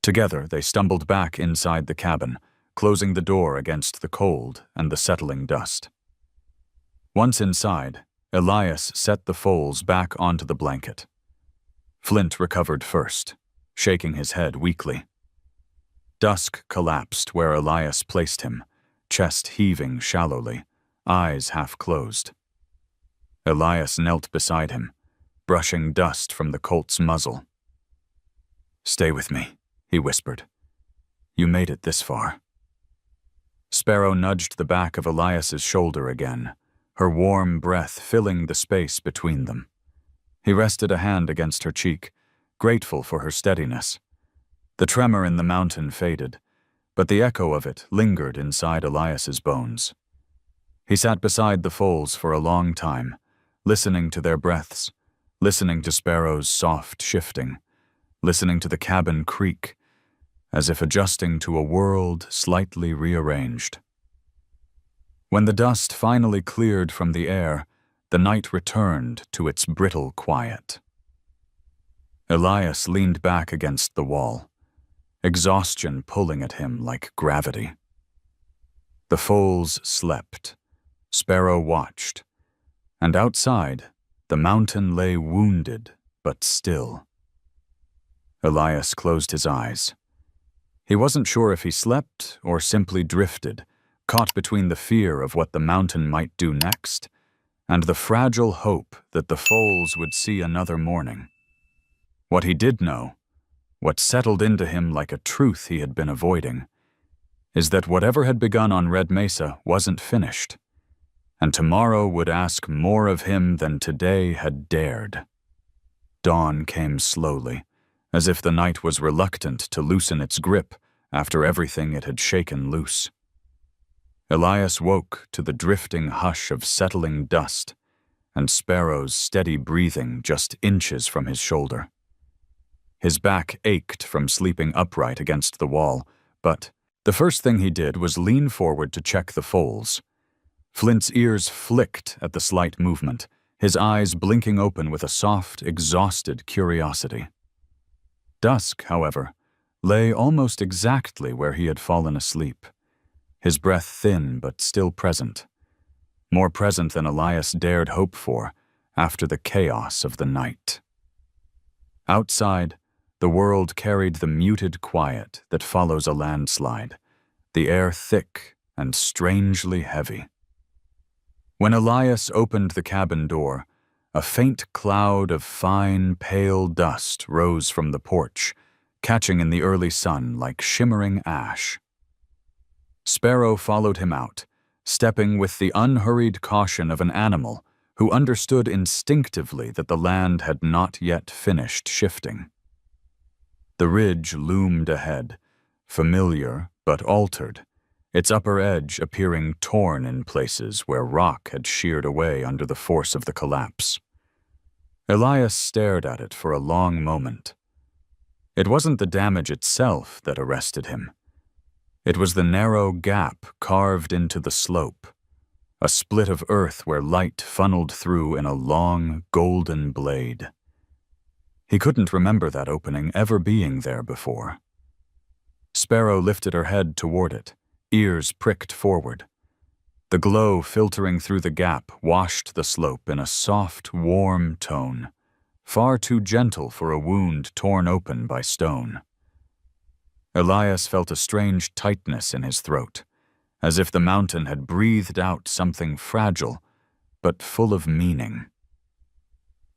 Together, they stumbled back inside the cabin, closing the door against the cold and the settling dust. Once inside, Elias set the foals back onto the blanket. Flint recovered first, shaking his head weakly. Dusk collapsed where Elias placed him, chest heaving shallowly, eyes half closed. Elias knelt beside him, brushing dust from the colt's muzzle. "Stay with me," he whispered. "You made it this far." Sparrow nudged the back of Elias's shoulder again, her warm breath filling the space between them. He rested a hand against her cheek, grateful for her steadiness. The tremor in the mountain faded, but the echo of it lingered inside Elias's bones. He sat beside the foals for a long time, listening to their breaths, listening to Sparrow's soft shifting, listening to the cabin creak, as if adjusting to a world slightly rearranged. When the dust finally cleared from the air, the night returned to its brittle quiet. Elias leaned back against the wall, exhaustion pulling at him like gravity. The foals slept, Sparrow watched, and outside, the mountain lay wounded but still. Elias closed his eyes. He wasn't sure if he slept or simply drifted, caught between the fear of what the mountain might do next and the fragile hope that the foals would see another morning. What he did know, what settled into him like a truth he had been avoiding, is that whatever had begun on Red Mesa wasn't finished, and tomorrow would ask more of him than today had dared. Dawn came slowly, as if the night was reluctant to loosen its grip after everything it had shaken loose. Elias woke to the drifting hush of settling dust and Sparrow's steady breathing just inches from his shoulder. His back ached from sleeping upright against the wall, but the first thing he did was lean forward to check the foals. Flint's ears flicked at the slight movement, his eyes blinking open with a soft, exhausted curiosity. Dusk, however, lay almost exactly where he had fallen asleep, his breath thin but still present, more present than Elias dared hope for after the chaos of the night. Outside, the world carried the muted quiet that follows a landslide, the air thick and strangely heavy. When Elias opened the cabin door, a faint cloud of fine, pale dust rose from the porch, catching in the early sun like shimmering ash. Sparrow followed him out, stepping with the unhurried caution of an animal who understood instinctively that the land had not yet finished shifting. The ridge loomed ahead, familiar but altered, its upper edge appearing torn in places where rock had sheared away under the force of the collapse. Elias stared at it for a long moment. It wasn't the damage itself that arrested him. It was the narrow gap carved into the slope, a split of earth where light funneled through in a long, golden blade. He couldn't remember that opening ever being there before. Sparrow lifted her head toward it, ears pricked forward. The glow filtering through the gap washed the slope in a soft, warm tone, far too gentle for a wound torn open by stone. Elias felt a strange tightness in his throat, as if the mountain had breathed out something fragile, but full of meaning.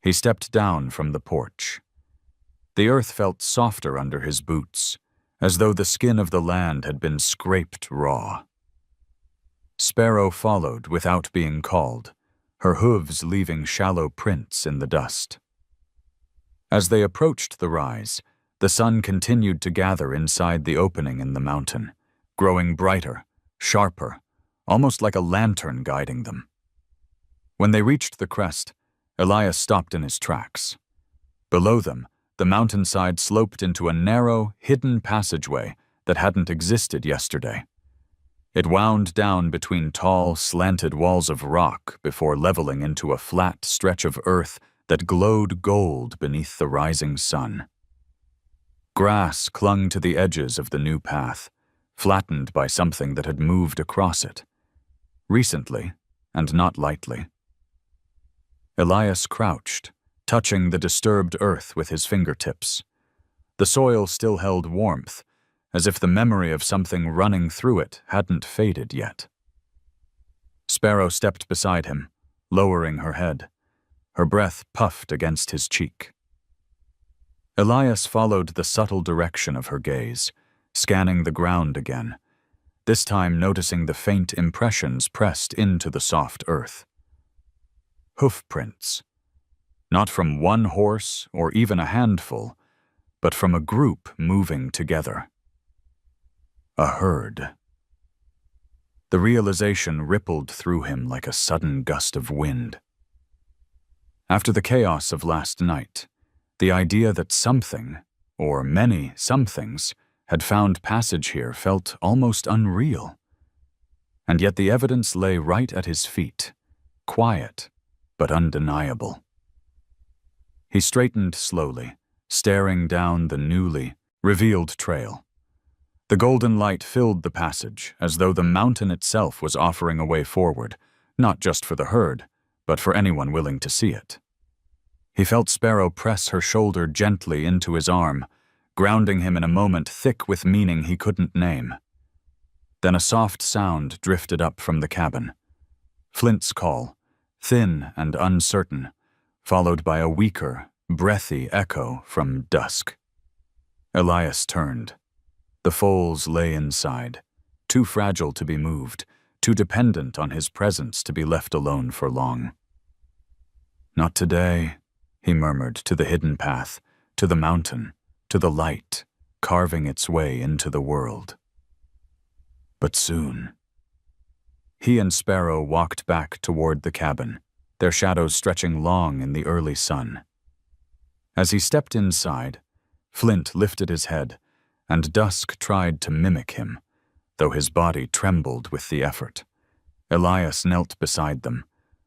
He stepped down from the porch. The earth felt softer under his boots, as though the skin of the land had been scraped raw. Sparrow followed without being called, her hooves leaving shallow prints in the dust. As they approached the rise, the sun continued to gather inside the opening in the mountain, growing brighter, sharper, almost like a lantern guiding them. When they reached the crest, Elias stopped in his tracks. Below them, the mountainside sloped into a narrow, hidden passageway that hadn't existed yesterday. It wound down between tall, slanted walls of rock before leveling into a flat stretch of earth that glowed gold beneath the rising sun. Grass clung to the edges of the new path, flattened by something that had moved across it, recently and not lightly. Elias crouched, touching the disturbed earth with his fingertips. The soil still held warmth, as if the memory of something running through it hadn't faded yet. Sparrow stepped beside him, lowering her head. Her breath puffed against his cheek. Elias followed the subtle direction of her gaze, scanning the ground again, this time noticing the faint impressions pressed into the soft earth. Hoof prints. Not from one horse or even a handful, but from a group moving together. A herd. The realization rippled through him like a sudden gust of wind. After the chaos of last night, the idea that something, or many somethings, had found passage here felt almost unreal. And yet the evidence lay right at his feet, quiet but undeniable. He straightened slowly, staring down the newly revealed trail. The golden light filled the passage, as though the mountain itself was offering a way forward, not just for the herd, but for anyone willing to see it. He felt Sparrow press her shoulder gently into his arm, grounding him in a moment thick with meaning he couldn't name. Then a soft sound drifted up from the cabin. Flint's call, thin and uncertain, followed by a weaker, breathy echo from dusk. Elias turned. The foals lay inside, too fragile to be moved, too dependent on his presence to be left alone for long. "Not today," he murmured to the hidden path, to the mountain, to the light, carving its way into the world. But soon. He and Sparrow walked back toward the cabin, their shadows stretching long in the early sun. As he stepped inside, Flint lifted his head, and dusk tried to mimic him, though his body trembled with the effort. Elias knelt beside them,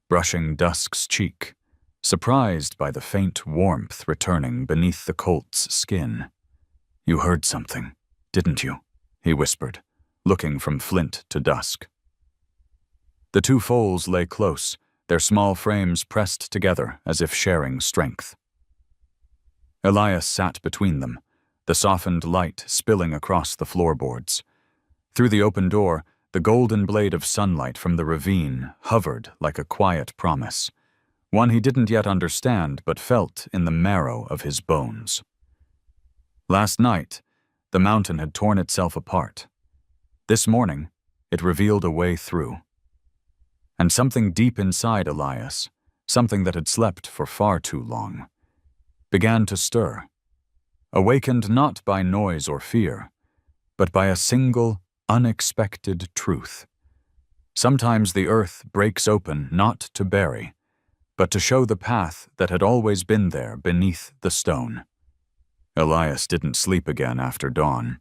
brushing Dusk's cheek, surprised by the faint warmth returning beneath the colt's skin. "You heard something, didn't you?" he whispered, looking from Flint to Dusk. The two foals lay close, their small frames pressed together as if sharing strength. Elias sat between them, the softened light spilling across the floorboards. Through the open door, the golden blade of sunlight from the ravine hovered like a quiet promise, one he didn't yet understand but felt in the marrow of his bones. Last night, the mountain had torn itself apart. This morning, it revealed a way through. And something deep inside Elias, something that had slept for far too long, began to stir, awakened not by noise or fear, but by a single, unexpected truth. Sometimes the earth breaks open not to bury, but to show the path that had always been there beneath the stone. Elias didn't sleep again after dawn.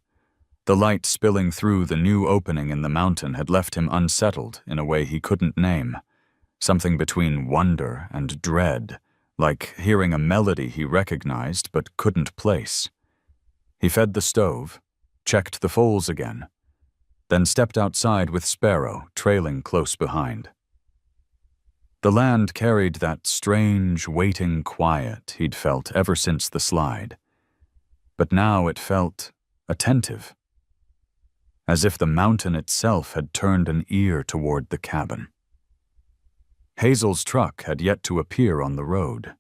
The light spilling through the new opening in the mountain had left him unsettled in a way he couldn't name, something between wonder and dread, like hearing a melody he recognized but couldn't place. He fed the stove, checked the foals again, then stepped outside with Sparrow trailing close behind. The land carried that strange, waiting quiet he'd felt ever since the slide, but now it felt attentive, as if the mountain itself had turned an ear toward the cabin. Hazel's truck had yet to appear on the road.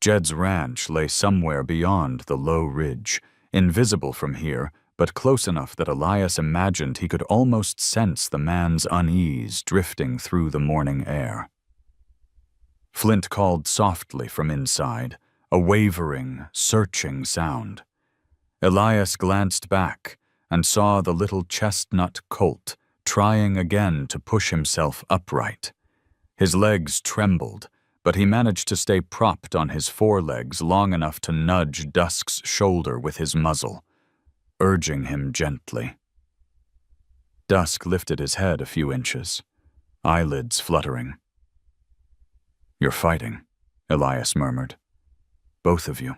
Jed's ranch lay somewhere beyond the low ridge, invisible from here, but close enough that Elias imagined he could almost sense the man's unease drifting through the morning air. Flint called softly from inside, a wavering, searching sound. Elias glanced back and saw the little chestnut colt trying again to push himself upright. His legs trembled, but he managed to stay propped on his forelegs long enough to nudge Dusk's shoulder with his muzzle, urging him gently. Dusk lifted his head a few inches, eyelids fluttering. "You're fighting," Elias murmured. "Both of you."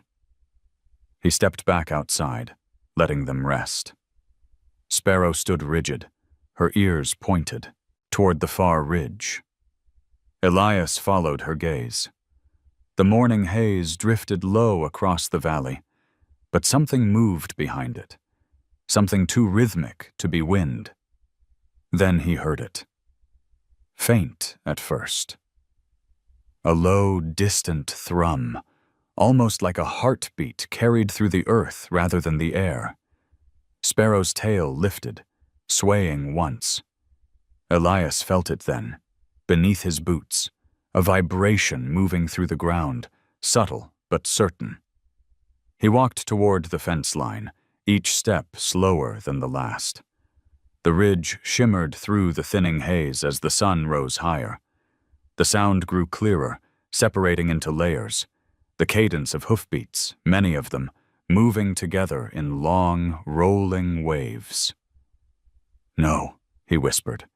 He stepped back outside, letting them rest. Sparrow stood rigid, her ears pointed, toward the far ridge. Elias followed her gaze. The morning haze drifted low across the valley, but something moved behind it, something too rhythmic to be wind. Then he heard it. Faint at first. A low, distant thrum, almost like a heartbeat carried through the earth rather than the air. Sparrow's tail lifted, swaying once. Elias felt it then, beneath his boots, a vibration moving through the ground, subtle but certain. He walked toward the fence line, each step slower than the last. The ridge shimmered through the thinning haze as the sun rose higher. The sound grew clearer, separating into layers, the cadence of hoofbeats, many of them, moving together in long, rolling waves. "No," he whispered,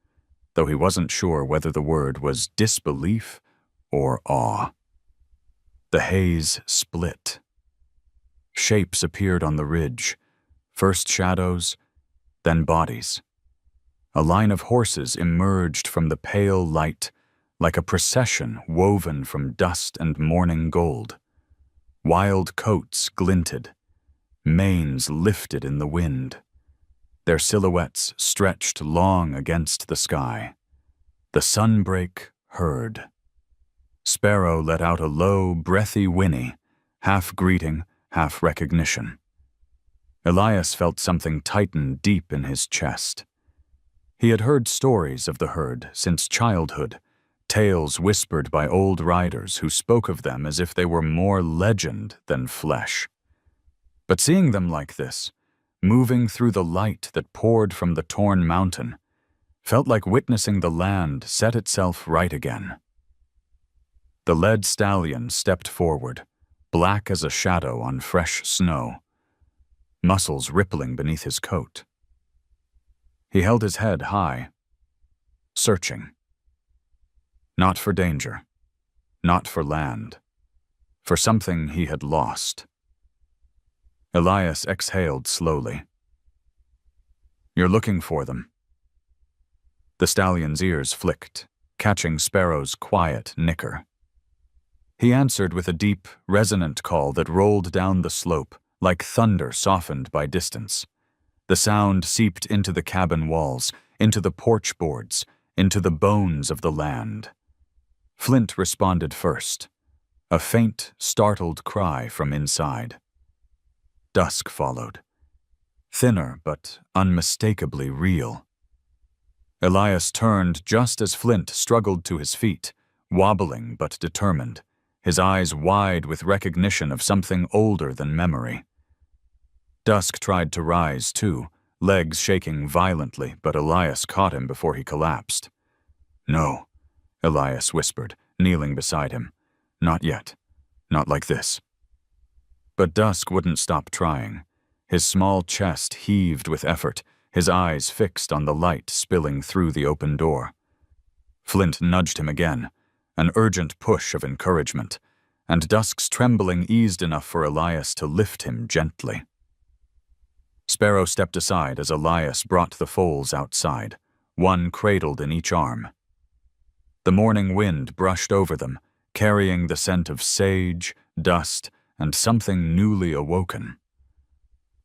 though he wasn't sure whether the word was disbelief or awe. The haze split. Shapes appeared on the ridge, first shadows, then bodies. A line of horses emerged from the pale light, like a procession woven from dust and morning gold. Wild coats glinted, manes lifted in the wind. Their silhouettes stretched long against the sky. The sunbreak herd. Sparrow let out a low, breathy whinny, half greeting, half recognition. Elias felt something tighten deep in his chest. He had heard stories of the herd since childhood, tales whispered by old riders who spoke of them as if they were more legend than flesh. But seeing them like this, moving through the light that poured from the torn mountain, felt like witnessing the land set itself right again. The led stallion stepped forward, black as a shadow on fresh snow, muscles rippling beneath his coat. He held his head high, searching. Not for danger, not for land, for something he had lost. Elias exhaled slowly. "You're looking for them." The stallion's ears flicked, catching Sparrow's quiet nicker. He answered with a deep, resonant call that rolled down the slope, like thunder softened by distance. The sound seeped into the cabin walls, into the porch boards, into the bones of the land. Flint responded first, a faint, startled cry from inside. Dusk followed, thinner but unmistakably real. Elias turned just as Flint struggled to his feet, wobbling but determined, his eyes wide with recognition of something older than memory. Dusk tried to rise, too, legs shaking violently, but Elias caught him before he collapsed. "No," Elias whispered, kneeling beside him. "Not yet. Not like this." But Dusk wouldn't stop trying. His small chest heaved with effort, his eyes fixed on the light spilling through the open door. Flint nudged him again, an urgent push of encouragement, and Dusk's trembling eased enough for Elias to lift him gently. Sparrow stepped aside as Elias brought the foals outside, one cradled in each arm. The morning wind brushed over them, carrying the scent of sage, dust, and something newly awoken.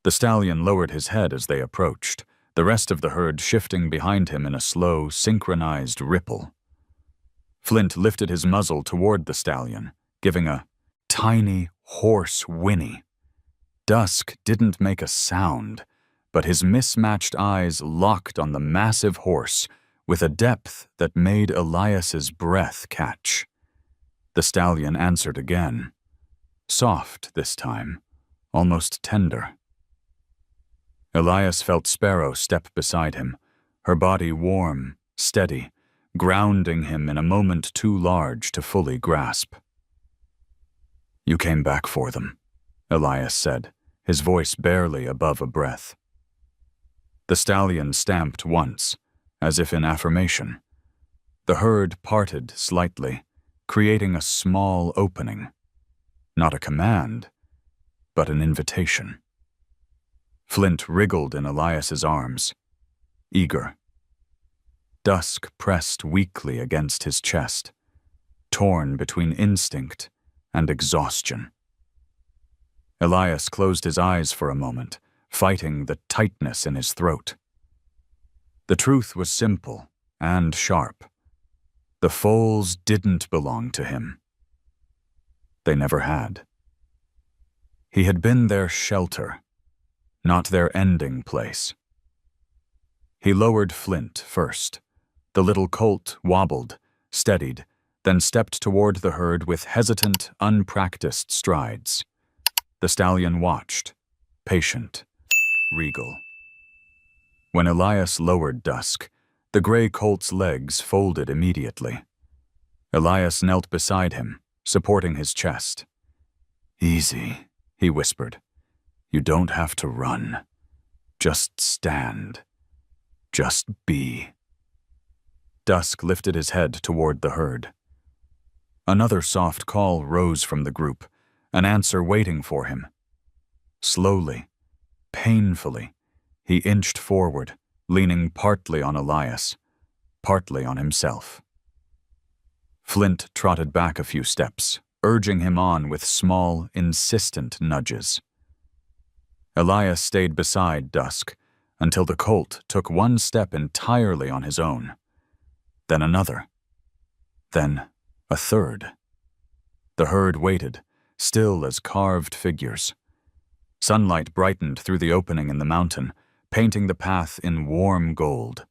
The stallion lowered his head as they approached, the rest of the herd shifting behind him in a slow, synchronized ripple. Flint lifted his muzzle toward the stallion, giving a tiny, hoarse whinny. Dusk didn't make a sound, but his mismatched eyes locked on the massive horse with a depth that made Elias's breath catch. The stallion answered again, soft this time, almost tender. Elias felt Sparrow step beside him, her body warm, steady, grounding him in a moment too large to fully grasp. "You came back for them," Elias said, his voice barely above a breath. The stallion stamped once, as if in affirmation. The herd parted slightly, creating a small opening. Not a command, but an invitation. Flint wriggled in Elias's arms, eager. Dusk pressed weakly against his chest, torn between instinct and exhaustion. Elias closed his eyes for a moment, fighting the tightness in his throat. The truth was simple and sharp. The foals didn't belong to him. They never had. He had been their shelter, not their ending place. He lowered Flint first. The little colt wobbled, steadied, then stepped toward the herd with hesitant, unpracticed strides. The stallion watched, patient, regal. When Elias lowered Dusk, the gray colt's legs folded immediately. Elias knelt beside him, supporting his chest. "Easy," he whispered. "You don't have to run. Just stand. Just be." Dusk lifted his head toward the herd. Another soft call rose from the group, an answer waiting for him. Slowly, painfully, he inched forward, leaning partly on Elias, partly on himself. Flint trotted back a few steps, urging him on with small, insistent nudges. Elias stayed beside Dusk until the colt took one step entirely on his own. Then another. Then a third. The herd waited, still as carved figures. Sunlight brightened through the opening in the mountain, painting the path in warm gold.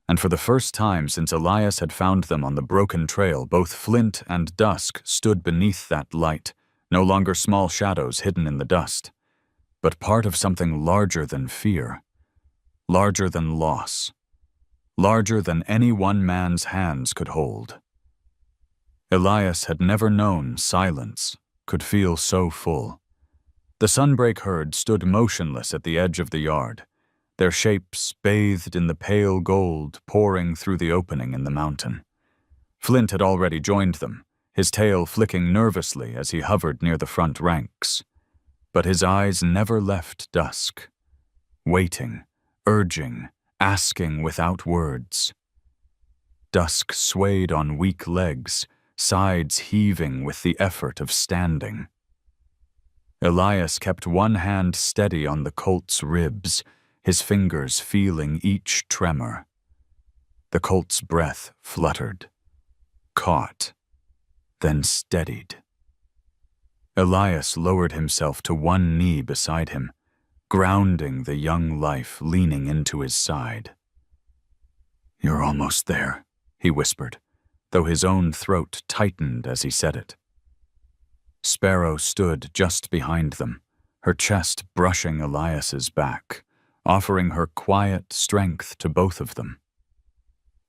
And for the first time since Elias had found them on the broken trail, both Flint and Dusk stood beneath that light, no longer small shadows hidden in the dust, but part of something larger than fear, larger than loss, larger than any one man's hands could hold. Elias had never known silence could feel so full. The sunbreak herd stood motionless at the edge of the yard, their shapes bathed in the pale gold pouring through the opening in the mountain. Flint had already joined them, his tail flicking nervously as he hovered near the front ranks. But his eyes never left Dusk, waiting, urging, asking without words. Dusk swayed on weak legs, sides heaving with the effort of standing. Elias kept one hand steady on the colt's ribs, his fingers feeling each tremor. The colt's breath fluttered, caught, then steadied. Elias lowered himself to one knee beside him, grounding the young life leaning into his side. "You're almost there," he whispered, though his own throat tightened as he said it. Sparrow stood just behind them, her chest brushing Elias's back, offering her quiet strength to both of them.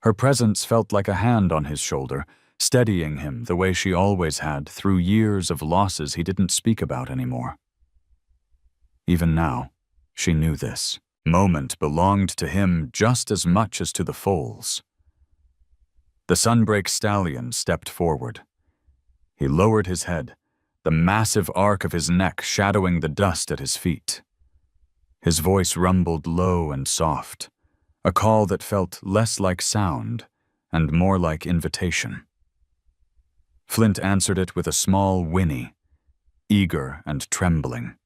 Her presence felt like a hand on his shoulder, steadying him the way she always had through years of losses he didn't speak about anymore. Even now, she knew this moment belonged to him just as much as to the foals. The sunbreak stallion stepped forward. He lowered his head, the massive arc of his neck shadowing the dust at his feet. His voice rumbled low and soft, a call that felt less like sound and more like invitation. Flint answered it with a small whinny, eager and trembling.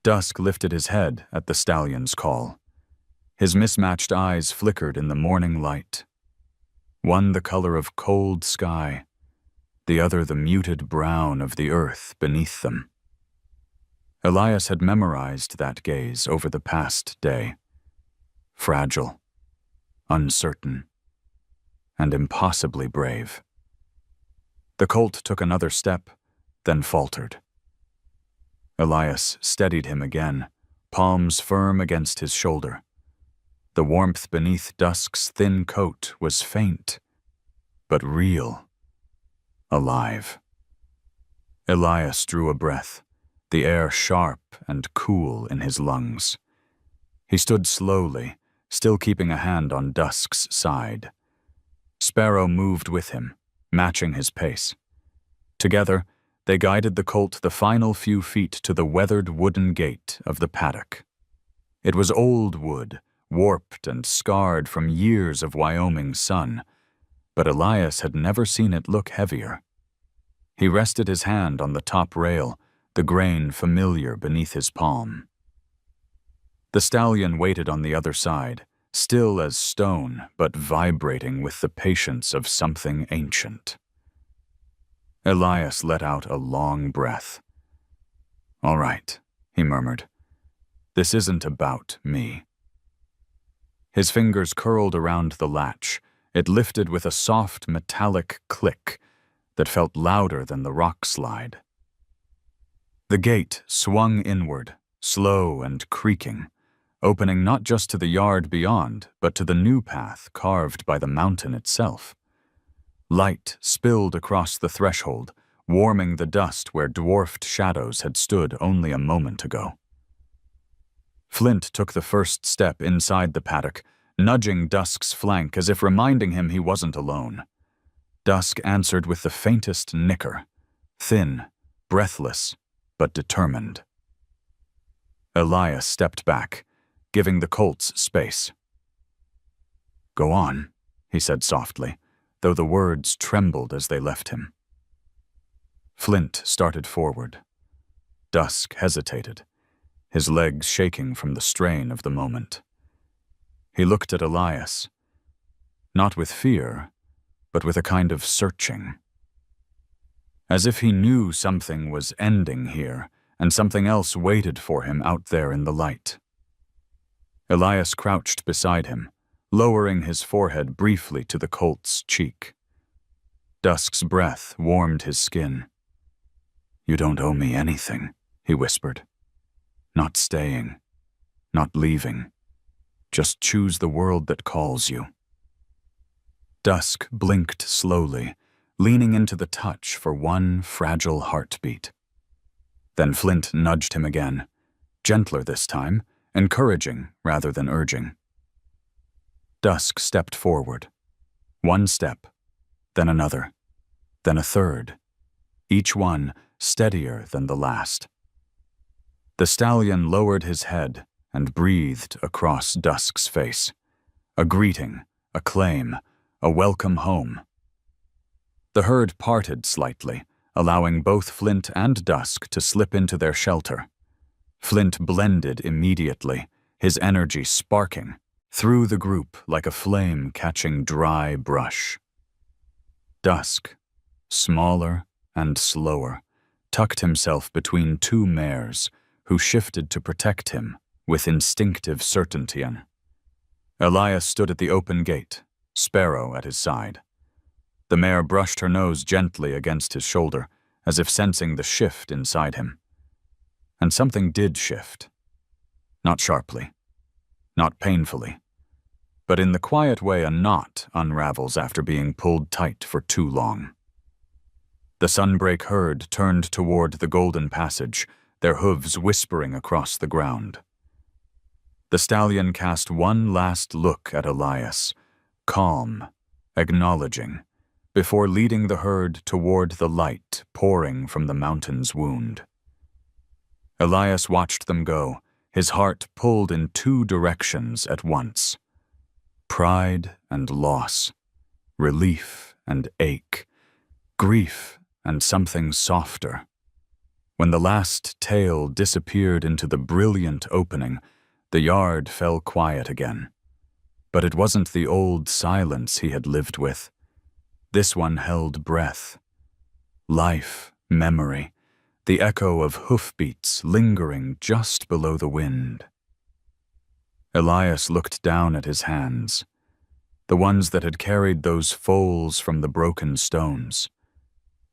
Dusk lifted his head at the stallion's call. His mismatched eyes flickered in the morning light. One the color of cold sky, the other the muted brown of the earth beneath them. Elias had memorized that gaze over the past day. Fragile, uncertain, and impossibly brave. The colt took another step, then faltered. Elias steadied him again, palms firm against his shoulder. The warmth beneath Dusk's thin coat was faint, but real, alive. Elias drew a breath, the air sharp and cool in his lungs. He stood slowly, still keeping a hand on Dusk's side. Sparrow moved with him, matching his pace. Together, they guided the colt the final few feet to the weathered wooden gate of the paddock. It was old wood, warped and scarred from years of Wyoming sun, but Elias had never seen it look heavier. He rested his hand on the top rail, the grain familiar beneath his palm. The stallion waited on the other side, still as stone, but vibrating with the patience of something ancient. Elias let out a long breath. "All right," he murmured. "This isn't about me." His fingers curled around the latch. It lifted with a soft, metallic click that felt louder than the rock slide. The gate swung inward, slow and creaking, opening not just to the yard beyond, but to the new path carved by the mountain itself. Light spilled across the threshold, warming the dust where dwarfed shadows had stood only a moment ago. Flint took the first step inside the paddock, nudging Dusk's flank as if reminding him he wasn't alone. Dusk answered with the faintest nicker, thin, breathless, but determined. Elias stepped back, giving the colts space. "Go on," he said softly, though the words trembled as they left him. Flint started forward. Dusk hesitated, his legs shaking from the strain of the moment. He looked at Elias, not with fear, but with a kind of searching. As if he knew something was ending here, and something else waited for him out there in the light. Elias crouched beside him, lowering his forehead briefly to the colt's cheek. Dusk's breath warmed his skin. "You don't owe me anything," he whispered. "Not staying, not leaving. Just choose the world that calls you." Dusk blinked slowly, leaning into the touch for one fragile heartbeat. Then Flint nudged him again, gentler this time, encouraging rather than urging. Dusk stepped forward. One step, then another, then a third, each one steadier than the last. The stallion lowered his head and breathed across Dusk's face. A greeting, a claim, a welcome home. The herd parted slightly, allowing both Flint and Dusk to slip into their shelter. Flint blended immediately, his energy sparking, through the group like a flame catching dry brush. Dusk, smaller and slower, tucked himself between two mares who shifted to protect him with instinctive certainty. Elias stood at the open gate, Sparrow at his side. The mare brushed her nose gently against his shoulder, as if sensing the shift inside him. And something did shift. Not sharply, not painfully, but in the quiet way a knot unravels after being pulled tight for too long. The sunbreak herd turned toward the golden passage, their hooves whispering across the ground. The stallion cast one last look at Elias, calm, acknowledging, before leading the herd toward the light pouring from the mountain's wound. Elias watched them go, his heart pulled in two directions at once. Pride and loss, relief and ache, grief and something softer. When the last tail disappeared into the brilliant opening, the yard fell quiet again. But it wasn't the old silence he had lived with. This one held breath, life, memory, the echo of hoofbeats lingering just below the wind. Elias looked down at his hands, the ones that had carried those foals from the broken stones,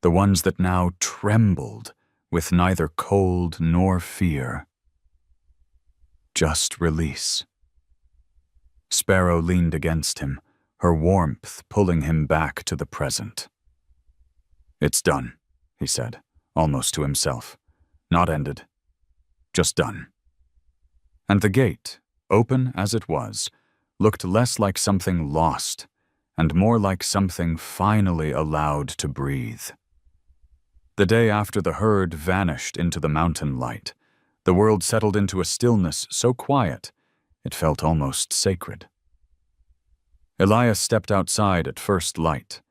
the ones that now trembled with neither cold nor fear. Just release. Sparrow leaned against him, her warmth pulling him back to the present. "It's done," he said, almost to himself. "Not ended. Just done." And the gate, open as it was, looked less like something lost and more like something finally allowed to breathe. The day after the herd vanished into the mountain light, the world settled into a stillness so quiet it felt almost sacred. Elias stepped outside at first light,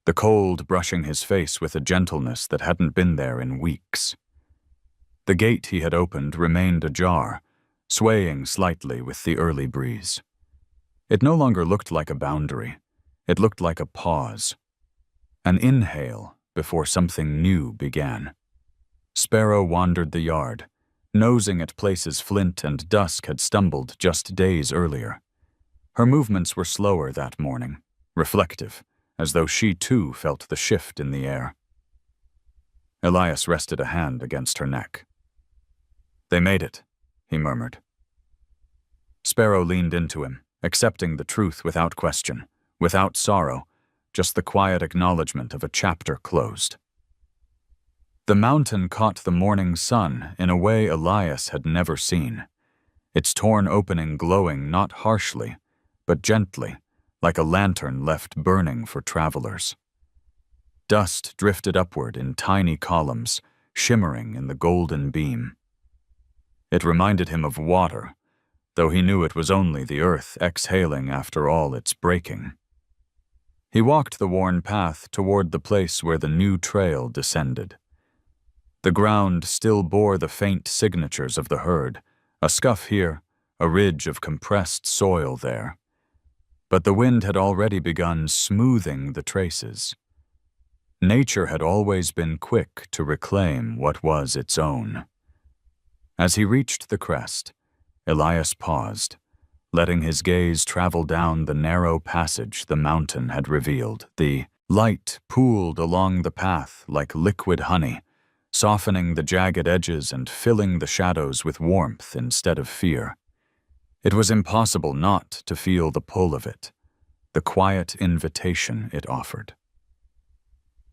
the cold brushing his face with a gentleness that hadn't been there in weeks. The gate he had opened remained ajar, swaying slightly with the early breeze. It no longer looked like a boundary. It looked like a pause, an inhale before something new began. Sparrow wandered the yard, nosing at places Flint and Dusk had stumbled just days earlier. Her movements were slower that morning, reflective, as though she too felt the shift in the air. Elias rested a hand against her neck. "They made it," he murmured. Sparrow leaned into him, accepting the truth without question, without sorrow, just the quiet acknowledgement of a chapter closed. The mountain caught the morning sun in a way Elias had never seen, its torn opening glowing not harshly, but gently, like a lantern left burning for travelers. Dust drifted upward in tiny columns, shimmering in the golden beam. It reminded him of water, though he knew it was only the earth exhaling after all its breaking. He walked the worn path toward the place where the new trail descended. The ground still bore the faint signatures of the herd, a scuff here, a ridge of compressed soil there. But the wind had already begun smoothing the traces. Nature had always been quick to reclaim what was its own. As he reached the crest, Elias paused, letting his gaze travel down the narrow passage the mountain had revealed. The light pooled along the path like liquid honey, softening the jagged edges and filling the shadows with warmth instead of fear. It was impossible not to feel the pull of it, the quiet invitation it offered.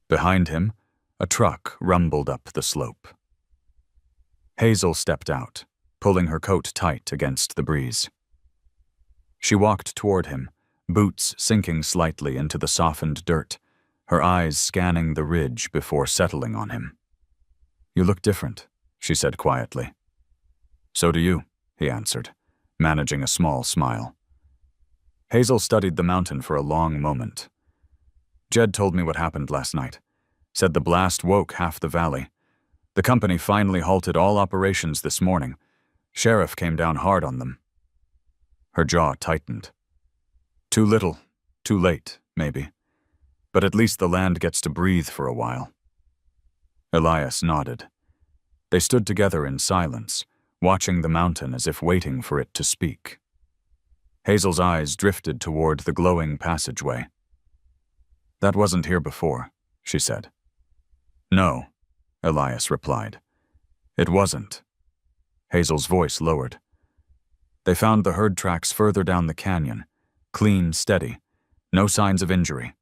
Behind him, a truck rumbled up the slope. Hazel stepped out, pulling her coat tight against the breeze. She walked toward him, boots sinking slightly into the softened dirt, her eyes scanning the ridge before settling on him. "You look different," she said quietly. "So do you," he answered, managing a small smile. Hazel studied the mountain for a long moment. "Jed told me what happened last night. Said the blast woke half the valley. The company finally halted all operations this morning. Sheriff came down hard on them." Her jaw tightened. "Too little, too late, maybe. But at least the land gets to breathe for a while." Elias nodded. They stood together in silence, watching the mountain as if waiting for it to speak. Hazel's eyes drifted toward the glowing passageway. "That wasn't here before," she said. "No," Elias replied. "It wasn't." Hazel's voice lowered. "They found the herd tracks further down the canyon, clean, steady, no signs of injury."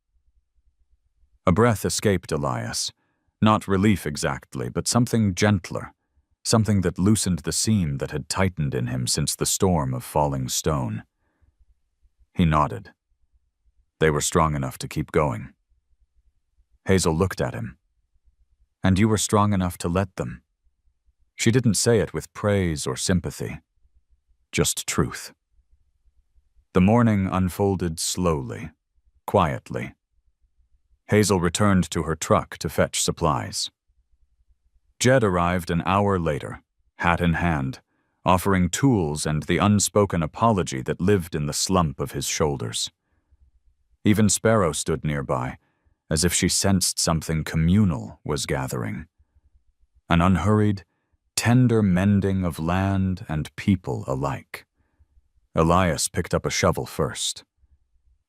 A breath escaped Elias, not relief exactly, but something gentler, something that loosened the seam that had tightened in him since the storm of falling stone. He nodded. They were strong enough to keep going. Hazel looked at him. "And you were strong enough to let them." She didn't say it with praise or sympathy, just truth. The morning unfolded slowly, quietly. Hazel returned to her truck to fetch supplies. Jed arrived an hour later, hat in hand, offering tools and the unspoken apology that lived in the slump of his shoulders. Even Sparrow stood nearby, as if she sensed something communal was gathering. An unhurried, tender mending of land and people alike. Elias picked up a shovel first.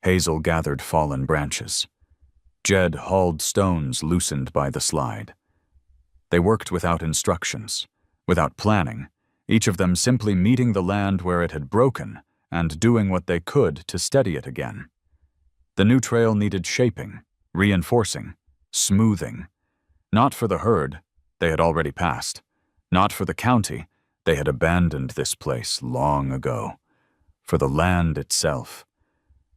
Hazel gathered fallen branches. Jed hauled stones loosened by the slide. They worked without instructions, without planning, each of them simply meeting the land where it had broken and doing what they could to steady it again. The new trail needed shaping, reinforcing, smoothing. Not for the herd, they had already passed. Not for the county, they had abandoned this place long ago. For the land itself,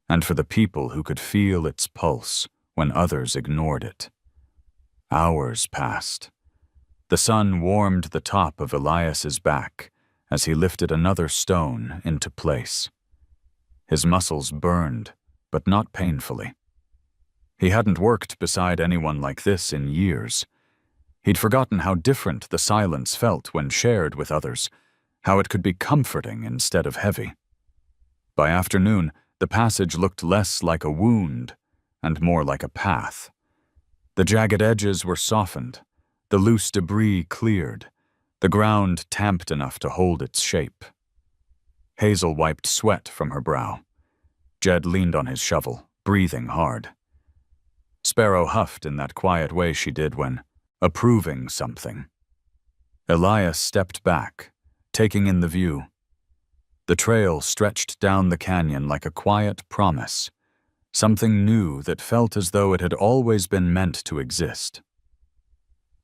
and for the people who could feel its pulse when others ignored it. Hours passed. The sun warmed the top of Elias's back as he lifted another stone into place. His muscles burned, but not painfully. He hadn't worked beside anyone like this in years. He'd forgotten how different the silence felt when shared with others, how it could be comforting instead of heavy. By afternoon, the passage looked less like a wound and more like a path. The jagged edges were softened, the loose debris cleared, the ground tamped enough to hold its shape. Hazel wiped sweat from her brow. Jed leaned on his shovel, breathing hard. Sparrow huffed in that quiet way she did when approving something. Elias stepped back, taking in the view. The trail stretched down the canyon like a quiet promise, something new that felt as though it had always been meant to exist.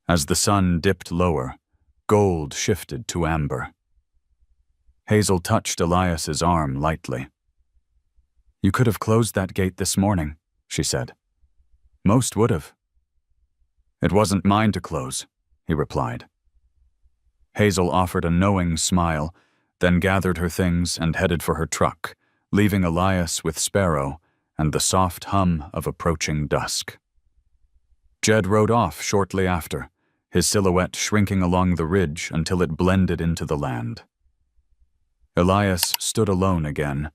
As the sun dipped lower, gold shifted to amber. Hazel touched Elias's arm lightly. "You could have closed that gate this morning," she said. "Most would have." "It wasn't mine to close," he replied. Hazel offered a knowing smile, then gathered her things and headed for her truck, leaving Elias with Sparrow and the soft hum of approaching dusk. Jed rode off shortly after, his silhouette shrinking along the ridge until it blended into the land. Elias stood alone again,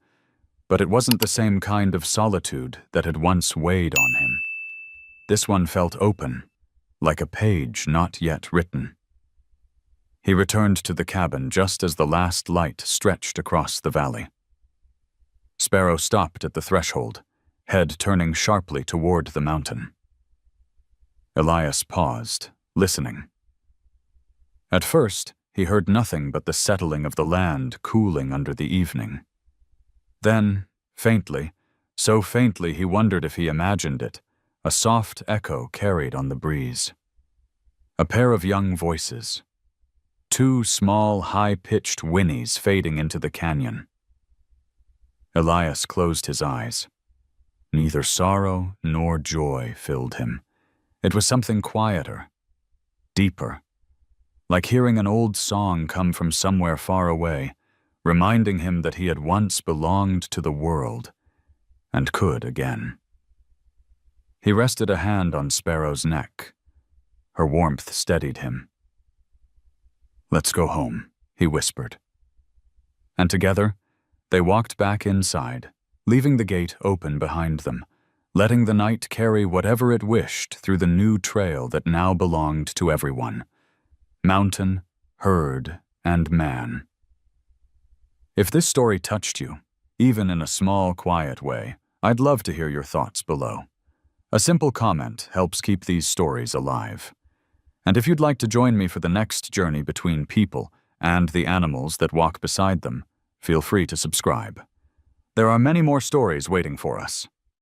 but it wasn't the same kind of solitude that had once weighed on him. This one felt open, like a page not yet written. He returned to the cabin just as the last light stretched across the valley. Sparrow stopped at the threshold, head turning sharply toward the mountain. Elias paused, listening. At first, he heard nothing but the settling of the land cooling under the evening. Then, faintly, so faintly he wondered if he imagined it, a soft echo carried on the breeze. A pair of young voices. Two small, high-pitched whinnies fading into the canyon. Elias closed his eyes. Neither sorrow nor joy filled him. It was something quieter, deeper, like hearing an old song come from somewhere far away, reminding him that he had once belonged to the world and could again. He rested a hand on Sparrow's neck. Her warmth steadied him. "Let's go home," he whispered. And together, they walked back inside, leaving the gate open behind them, letting the night carry whatever it wished through the new trail that now belonged to everyone. Mountain, herd, and man. If this story touched you, even in a small, quiet way, I'd love to hear your thoughts below. A simple comment helps keep these stories alive. And if you'd like to join me for the next journey between people and the animals that walk beside them, feel free to subscribe. There are many more stories waiting for us.